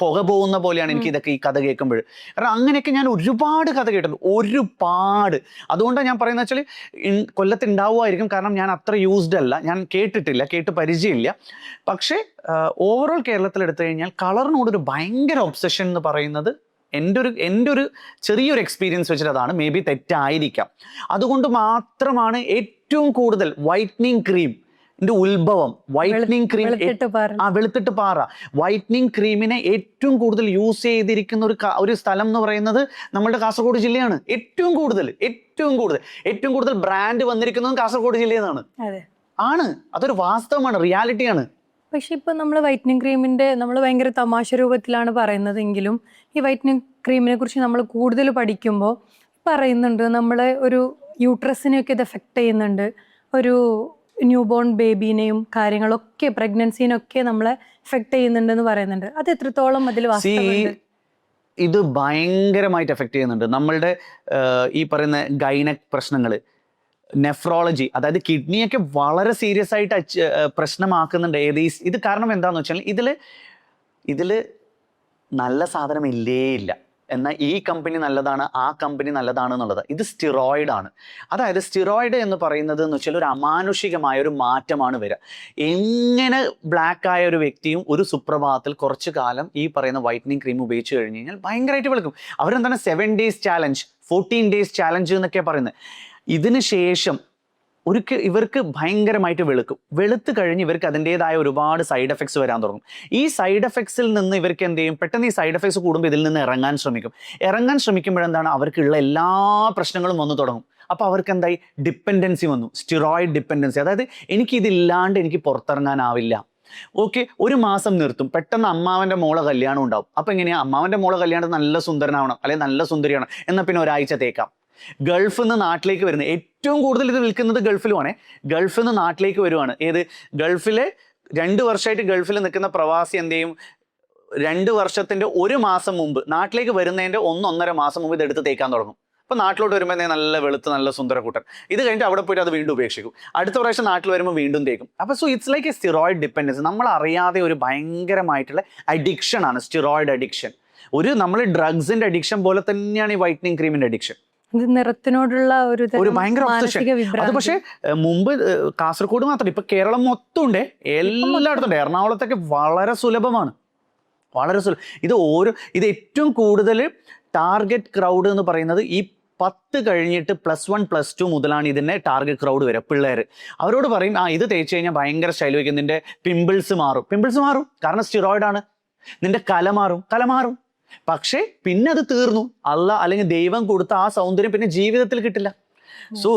പുക പോകുന്ന പോലെയാണ് എനിക്ക് ഇതൊക്കെ ഈ കഥ കേൾക്കുമ്പോൾ. കാരണം അങ്ങനെയൊക്കെ ഞാൻ ഒരുപാട് കഥ കേട്ടിട്ടുണ്ട്, ഒരുപാട്. അതുകൊണ്ടാണ് ഞാൻ പറയുന്നത് വെച്ചാൽ കൊല്ലത്ത് ഉണ്ടാവുമായിരിക്കും. കാരണം ഞാൻ അത്ര യൂസ്ഡ് അല്ല, ഞാൻ കേട്ട് പരിചയമില്ല. പക്ഷേ ഓവറോൾ കേരളത്തിൽ എടുത്തു കഴിഞ്ഞാൽ കളറിനോടൊരു ഭയങ്കര ഒബ്സഷൻ എന്ന് പറയുന്നത് എൻ്റെ ഒരു ചെറിയൊരു എക്സ്പീരിയൻസ് വെച്ചിട്ട് അതാണ്. മേ ബി തെറ്റായിരിക്കാം. അതുകൊണ്ട് മാത്രമാണ് ഏറ്റവും കൂടുതൽ വൈറ്റനിങ് ക്രീം ഉത്ഭവം. വൈറ്റനിങ് ക്രീം, വെളുത്തിട്ട് പാറ, വൈറ്റനിങ് ക്രീമിനെ ഏറ്റവും കൂടുതൽ യൂസ് ചെയ്തിരിക്കുന്ന ഒരു സ്ഥലം എന്ന് പറയുന്നത് നമ്മുടെ കാസർഗോഡ് ജില്ലയാണ്. ഏറ്റവും കൂടുതൽ ബ്രാൻഡ് വന്നിരിക്കുന്നതും കാസർഗോഡ് ജില്ലയിൽ നിന്നാണ്. അതൊരു വാസ്തവമാണ്, റിയാലിറ്റിയാണ്. പക്ഷെ ഇപ്പൊ നമ്മൾ വൈറ്റനിങ് ക്രീമിന്റെ നമ്മൾ ഭയങ്കര തമാശ രൂപത്തിലാണ് പറയുന്നതെങ്കിലും ഈ വൈറ്റനിങ് ക്രീമിനെ കുറിച്ച് നമ്മൾ കൂടുതൽ പഠിക്കുമ്പോൾ പറയുന്നുണ്ട് നമ്മളെ ഒരു യൂട്രസിനെയൊക്കെ ഇത് എഫക്റ്റ് ചെയ്യുന്നുണ്ട്, ഒരു ന്യൂ ബോൺ ബേബീനെയും കാര്യങ്ങളൊക്കെ പ്രഗ്നൻസിനൊക്കെ നമ്മളെ എഫക്റ്റ് ചെയ്യുന്നുണ്ടെന്ന് പറയുന്നുണ്ട്. അത് എത്രത്തോളം അതിൽ വാസ്തവമുണ്ട്? ഇത് ഭയങ്കരമായിട്ട് എഫക്റ്റ് ചെയ്യുന്നുണ്ട്. നമ്മളുടെ ഈ പറയുന്ന ഗൈനക് പ്രശ്നങ്ങൾ, നെഫ്രോളജി, അതായത് കിഡ്നിയൊക്കെ വളരെ സീരിയസ് ആയിട്ട് പ്രശ്നമാക്കുന്നുണ്ട്. ഇത് കാരണം എന്താണെന്ന് വെച്ചാൽ ഇതിൽ നല്ല സാധനം ഇല്ല. എന്നാൽ ഈ കമ്പനി നല്ലതാണ്, ആ കമ്പനി നല്ലതാണ് എന്നുള്ളത്. ഇത് സ്റ്റിറോയിഡാണ്. അതായത് സ്റ്റിറോയിഡ് എന്ന് പറയുന്നത് എന്ന് വെച്ചാൽ ഒരു അമാനുഷികമായ ഒരു മാറ്റമാണ് വരിക. എങ്ങനെ ബ്ലാക്കായ ഒരു വ്യക്തിയും ഒരു സുപ്രഭാതത്തിൽ കുറച്ചു കാലം ഈ പറയുന്ന വൈറ്റനിങ് ക്രീം ഉപയോഗിച്ച് കഴിഞ്ഞ് കഴിഞ്ഞാൽ ഭയങ്കരമായിട്ട് വെളുക്കും. അവരെന്താണ് 7 days ചാലഞ്ച്, 14 days ചാലഞ്ച് എന്നൊക്കെ പറയുന്നത്. ഇതിന് ശേഷം ഇവർക്ക് ഭയങ്കരമായിട്ട് വെളുത്ത് കഴിഞ്ഞ് ഇവർക്ക് അതിൻ്റെതായ ഒരുപാട് സൈഡ് എഫക്ട്സ് വരാൻ തുടങ്ങും. ഈ സൈഡ് എഫക്ട്സിൽ നിന്ന് ഇവർക്ക് എന്ത് ചെയ്യും, പെട്ടെന്ന് ഈ സൈഡ് എഫക്ട്സ് കൂടുമ്പോൾ ഇതിൽ നിന്ന് ഇറങ്ങാൻ ശ്രമിക്കുമ്പോഴെന്താണ് അവർക്കുള്ള എല്ലാ പ്രശ്നങ്ങളും വന്നു തുടങ്ങും. അപ്പോൾ അവർക്ക് എന്തായി, ഡിപ്പെൻഡൻസി വന്നു, സ്റ്റിറോയിഡ് ഡിപ്പെൻഡൻസി. അതായത് എനിക്കിതില്ലാണ്ട് എനിക്ക് പുറത്തിറങ്ങാനാവില്ല. ഓക്കെ, 1 മാസം നിർത്തും. പെട്ടെന്ന് അമ്മാവൻ്റെ മോളെ കല്യാണം ഉണ്ടാവും. അപ്പോൾ എങ്ങനെയാ, അമ്മാവൻ്റെ മോളെ കല്യാണം നല്ല സുന്ദരനാവണം അല്ലെങ്കിൽ നല്ല സുന്ദരിയാണ്, എന്നാൽ പിന്നെ ഒരാഴ്ച തേക്കാം. ഗൾഫിൽ നിന്ന് നാട്ടിലേക്ക് വരുന്നത് ഏറ്റവും കൂടുതൽ ഇത് വിൽക്കുന്നത് ഗൾഫിലുമാണ്. ഗൾഫിൽ നിന്ന് നാട്ടിലേക്ക് വരുവാണ്. ഗൾഫിലെ 2 വർഷമായിട്ട് ഗൾഫിൽ നിൽക്കുന്ന പ്രവാസി എന്ത് ചെയ്യും, 2 വർഷത്തിന്റെ 1 മാസം മുമ്പ് നാട്ടിലേക്ക് വരുന്നതിന്റെ 1-1.5 മാസം മുമ്പ് ഇതെടുത്ത് തേക്കാൻ തുടങ്ങും. അപ്പോൾ നാട്ടിലോട്ട് വരുമ്പോൾ നല്ല വെളുത്ത് നല്ല സുന്ദരക്കൂട്ടൻ. ഇത് കഴിഞ്ഞിട്ട് അവിടെ പോയിട്ട് അത് വീണ്ടും ഉപേക്ഷിക്കും. അടുത്ത പ്രാവശ്യം നാട്ടിൽ വരുമ്പോൾ വീണ്ടും തേക്കും. അപ്പോൾ so it's like A steroid dependence. നമ്മൾ അറിയാതെ ഒരു ഭയങ്കരമായിട്ടുള്ള അഡിക്ഷൻ ആണ് സ്റ്റിറോയിഡ് അഡിക്ഷൻ. നമ്മൾ ഡ്രഗ്സിന്റെ അഡിക്ഷൻ പോലെ തന്നെയാണ് ഈ വൈറ്റനിങ് ക്രീമിന്റെ അഡിക്ഷൻ. നിറത്തിനോടുള്ള ഒരു ഭയങ്കര ഒബ്സഷൻ. അത് പക്ഷേ മുമ്പ് കാസർഗോഡ് മാത്രം, ഇപ്പൊ കേരളം മൊത്തം ഉണ്ട്, എല്ലായിടത്തും ഉണ്ട്. എറണാകുളത്തൊക്കെ വളരെ സുലഭമാണ്, വളരെ സുലഭം. ഇത് ഏറ്റവും കൂടുതൽ ടാർഗറ്റ് ക്രൗഡ് എന്ന് പറയുന്നത് ഈ 10 കഴിഞ്ഞിട്ട് +1 +2 മുതലാണ് ഇതിന്റെ ടാർഗറ്റ് ക്രൗഡ് വരിക. പിള്ളേർ അവരോട് പറയും ഇത് തേച്ച് കഴിഞ്ഞാൽ ഭയങ്കര സ്റ്റൈൽ വയ്ക്കും, നിന്റെ പിമ്പിൾസ് മാറും കാരണം സ്റ്റിറോയിഡ് ആണ്. നിന്റെ കല മാറും. പക്ഷേ പിന്നെ അത് തീർന്നു. അല്ലെങ്കിൽ ദൈവം കൊടുത്ത ആ സൗന്ദര്യം പിന്നെ ജീവിതത്തിൽ കിട്ടില്ല. സോ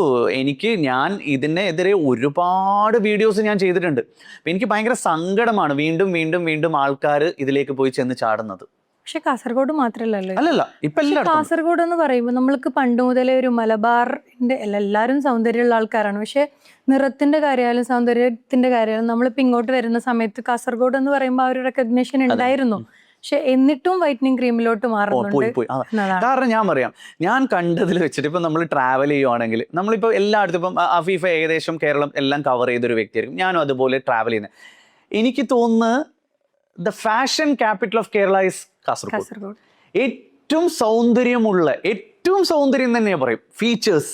ഞാൻ ഇതിനെതിരെ ഒരുപാട് വീഡിയോസ് ഞാൻ ചെയ്തിട്ടുണ്ട്. അപ്പം എനിക്ക് ഭയങ്കര സങ്കടമാണ് വീണ്ടും ആൾക്കാർ ഇതിലേക്ക് പോയി ചെന്ന് ചാടുന്നത്. പക്ഷെ കാസർഗോഡ് മാത്രമല്ലല്ലോ. അല്ലല്ല, ഇപ്പൊ കാസർഗോഡ് എന്ന് പറയുമ്പോൾ നമ്മൾക്ക് പണ്ട് മുതലേ ഒരു മലബാറിന്റെ എല്ലാവരും സൗന്ദര്യമുള്ള ആൾക്കാരാണ്. പക്ഷെ നിറത്തിന്റെ കാര്യമായാലും സൗന്ദര്യത്തിന്റെ കാര്യമായാലും നമ്മളിപ്പോ ഇങ്ങോട്ട് വരുന്ന സമയത്ത് കാസർഗോഡ് എന്ന് പറയുമ്പോൾ ആ ഒരു റെക്കഗ്നേഷൻ ഉണ്ടായിരുന്നു. പക്ഷെ എന്നിട്ടും വൈറ്റനിങ് ക്രീമിലോട്ട് മാറുന്നുണ്ട്. കാരണം ഞാൻ കണ്ടതിൽ വെച്ചിട്ട് ഇപ്പൊ നമ്മൾ ട്രാവൽ ചെയ്യുവാണെങ്കിൽ നമ്മളിപ്പോ എല്ലായിടത്തും ഇപ്പം അഫീഫ ഏകദേശം കേരളം എല്ലാം കവർ ചെയ്തൊരു വ്യക്തിയായിരിക്കും. ഞാനും അതുപോലെ ട്രാവൽ ചെയ്യുന്നത്. എനിക്ക് തോന്നുന്നു the fashion capital of Kerala is Kasaragod. ഏറ്റവും സൗന്ദര്യം തന്നെ പറയും. ഫീച്ചേഴ്സ്,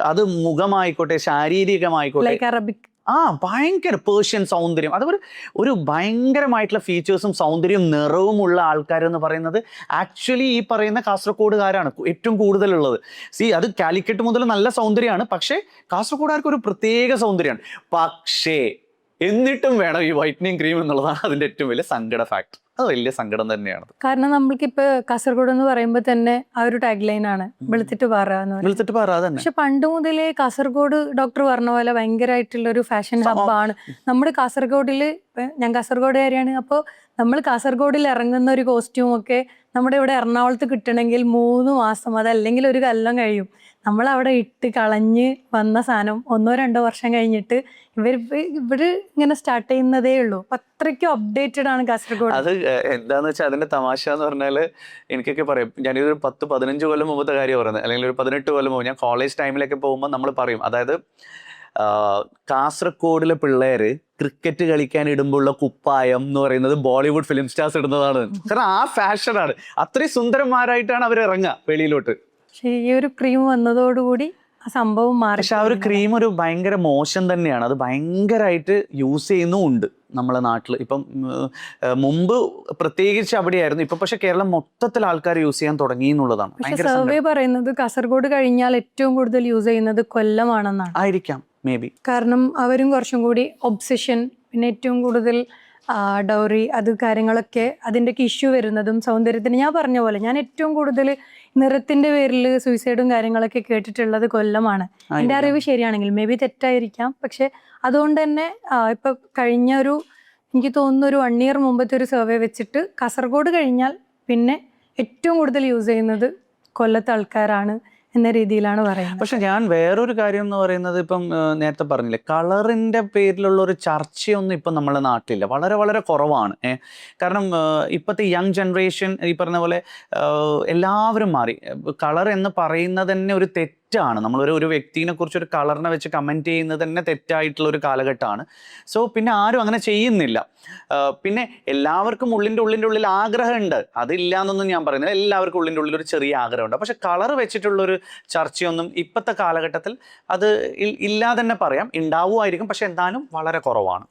അത് മുഖമായിക്കോട്ടെ ശാരീരികമായിക്കോട്ടെ, ഭയങ്കര പേർഷ്യൻ സൗന്ദര്യം, അതുപോലെ ഒരു ഭയങ്കരമായിട്ടുള്ള ഫീച്ചേഴ്സും സൗന്ദര്യവും നിറവുമുള്ള ആൾക്കാരെന്ന് പറയുന്നത് ആക്ച്വലി ഈ പറയുന്ന കാസർഗോഡുകാരാണ് ഏറ്റവും കൂടുതലുള്ളത്. അത് കാലിക്കറ്റ് മുതൽ നല്ല സൗന്ദര്യമാണ്, പക്ഷേ കാസർഗോഡുകാർക്ക് ഒരു പ്രത്യേക സൗന്ദര്യമാണ്. പക്ഷേ എന്നിട്ടും വേണം ഈ വൈറ്റനിങ് ക്രീം എന്നുള്ളതാണ് അതിൻ്റെ ഏറ്റവും വലിയ സങ്കട ഫാക്ട്. അത് വലിയ സങ്കടം തന്നെയാണ്. കാരണം നമ്മൾക്കിപ്പോ കാസർഗോഡ് എന്ന് പറയുമ്പോൾ തന്നെ ആ ഒരു ടാഗ് ലൈൻ ആണ് വെളുത്തിട്ട് പാറ. പക്ഷെ പണ്ട് മുതലേ കാസർഗോഡ് ഡോക്ടർ പറഞ്ഞ പോലെ ഭയങ്കരമായിട്ടുള്ള ഒരു ഫാഷൻ ഹബ്ബാണ്. നമ്മുടെ കാസർഗോഡില്, ഞാൻ കാസർഗോഡുകാരിയാണ്, അപ്പോൾ നമ്മൾ കാസർഗോഡിൽ ഇറങ്ങുന്ന ഒരു കോസ്റ്റ്യൂം ഒക്കെ നമ്മുടെ ഇവിടെ എറണാകുളത്ത് കിട്ടണമെങ്കിൽ 3 മാസം അതല്ലെങ്കിൽ ഒരു കൊല്ലം കഴിയും. നമ്മളവിടെ ഇട്ട് കളഞ്ഞ് വന്ന സാധനം 1-2 വർഷം കഴിഞ്ഞിട്ട് ഇവര് ഇങ്ങനെ സ്റ്റാർട്ട് ചെയ്യുന്നതേ ഉള്ളൂ. അത്രയ്ക്കും അപ്ഡേറ്റഡ് ആണ് കാസർഗോഡ്. അത് എന്താന്ന് വെച്ചാൽ അതിന്റെ തമാശ എന്ന് പറഞ്ഞാല് എനിക്കൊക്കെ പറയും, ഞാനിതൊരു 10-15 കൊല്ലം മുമ്പത്തെ കാര്യം പറയുന്നത്, അല്ലെങ്കിൽ ഒരു 18 കൊല്ലം മുമ്പ് ഞാൻ കോളേജ് ടൈമിലൊക്കെ പോകുമ്പോൾ നമ്മൾ പറയും, അതായത് കാസർഗോഡിലെ പിള്ളേര് ക്രിക്കറ്റ് കളിക്കാൻ ഇടുമ്പോഴുള്ള കുപ്പായം എന്ന് പറയുന്നത് ബോളിവുഡ് ഫിലിം സ്റ്റാർസ് ഇടുന്നതാണ്. കാരണം ആ ഫാഷനാണ്, അത്രയും സുന്ദരന്മാരായിട്ടാണ് അവർ ഇറങ്ങുക വെളിയിലോട്ട്. പക്ഷേ ഈ ഒരു ക്രീം വന്നതോടുകൂടി ആ സംഭവം മാറി. പക്ഷെ ആ ഒരു ക്രീം ഒരു ഭയങ്കര മോശം തന്നെയാണ്. അത് ഭയങ്കരമായിട്ട് യൂസ് ചെയ്യുന്നുമുണ്ട് നമ്മളെ നാട്ടിൽ. ഇപ്പം മുമ്പ് പ്രത്യേകിച്ച് അവിടെയായിരുന്നു, ഇപ്പൊ പക്ഷെ കേരളം മൊത്തത്തിൽ ആൾക്കാർ യൂസ് ചെയ്യാൻ തുടങ്ങി എന്നുള്ളതാണ്. സർവേ പറയുന്നത് കാസർഗോഡ് കഴിഞ്ഞാൽ ഏറ്റവും കൂടുതൽ യൂസ് ചെയ്യുന്നത് കൊല്ലമാണെന്നാണ്. ആയിരിക്കാം, മേ ബി. കാരണം അവരും കുറച്ചും കൂടി ഒബ്സഷൻ, പിന്നെ ഏറ്റവും കൂടുതൽ ഡൗറി, അത് കാര്യങ്ങളൊക്കെ അതിൻ്റെയൊക്കെ ഇഷ്യൂ വരുന്നതും സൗന്ദര്യത്തിന്. ഞാൻ പറഞ്ഞ പോലെ ഞാൻ ഏറ്റവും കൂടുതൽ നിറത്തിന്റെ പേരിൽ സൂയിസൈഡും കാര്യങ്ങളൊക്കെ കേട്ടിട്ടുള്ളത് കൊല്ലമാണ്. എൻ്റെ അറിവ് ശരിയാണെങ്കിൽ, മേ ബി തെറ്റായിരിക്കാം. പക്ഷെ അതുകൊണ്ട് തന്നെ ഇപ്പൊ കഴിഞ്ഞ എനിക്ക് തോന്നുന്നു ഒരു 1 year മുമ്പത്തെ ഒരു സർവേ വെച്ചിട്ട് കാസർഗോഡ് കഴിഞ്ഞാൽ പിന്നെ ഏറ്റവും കൂടുതൽ യൂസ് ചെയ്യുന്നത് കൊല്ലത്തെ ആൾക്കാരാണ് എന്ന രീതിയിലാണ് പറയുന്നത്. പക്ഷെ ഞാൻ വേറൊരു കാര്യം എന്ന് പറയുന്നത്, ഇപ്പം നേരത്തെ പറഞ്ഞില്ലേ, കളറിന്റെ പേരിലുള്ള ഒരു ചർച്ചയൊന്നും ഇപ്പം നമ്മുടെ നാട്ടിലില്ല, വളരെ വളരെ കുറവാണ്. കാരണം ഇപ്പോഴത്തെ യങ് ജനറേഷൻ ഈ പറഞ്ഞ പോലെ എല്ലാവരും മാറി. കളർ എന്ന് പറയുന്നത് തന്നെ ഒരു തെറ്റാണ്. നമ്മളൊരു വ്യക്തിനെ കുറിച്ച് ഒരു കളറിനെ വെച്ച് കമൻറ്റ് ചെയ്യുന്നത് തന്നെ തെറ്റായിട്ടുള്ള ഒരു കാലഘട്ടമാണ്. സോ പിന്നെ ആരും അങ്ങനെ ചെയ്യുന്നില്ല. പിന്നെ എല്ലാവർക്കും ഉള്ളിൻ്റെ ഉള്ളിൽ ആഗ്രഹമുണ്ട്, അതില്ല എന്നൊന്നും ഞാൻ പറയുന്നില്ല. എല്ലാവർക്കും ഉള്ളിൻ്റെ ഉള്ളിൽ ഒരു ചെറിയ ആഗ്രഹമുണ്ട്. പക്ഷെ കളർ വെച്ചിട്ടുള്ളൊരു ചർച്ചയൊന്നും ഇപ്പോഴത്തെ കാലഘട്ടത്തിൽ അത് ഇല്ലാതെ തന്നെ പറയാം. ഉണ്ടാവുമായിരിക്കും, പക്ഷെ എന്തായാലും വളരെ കുറവാണ്.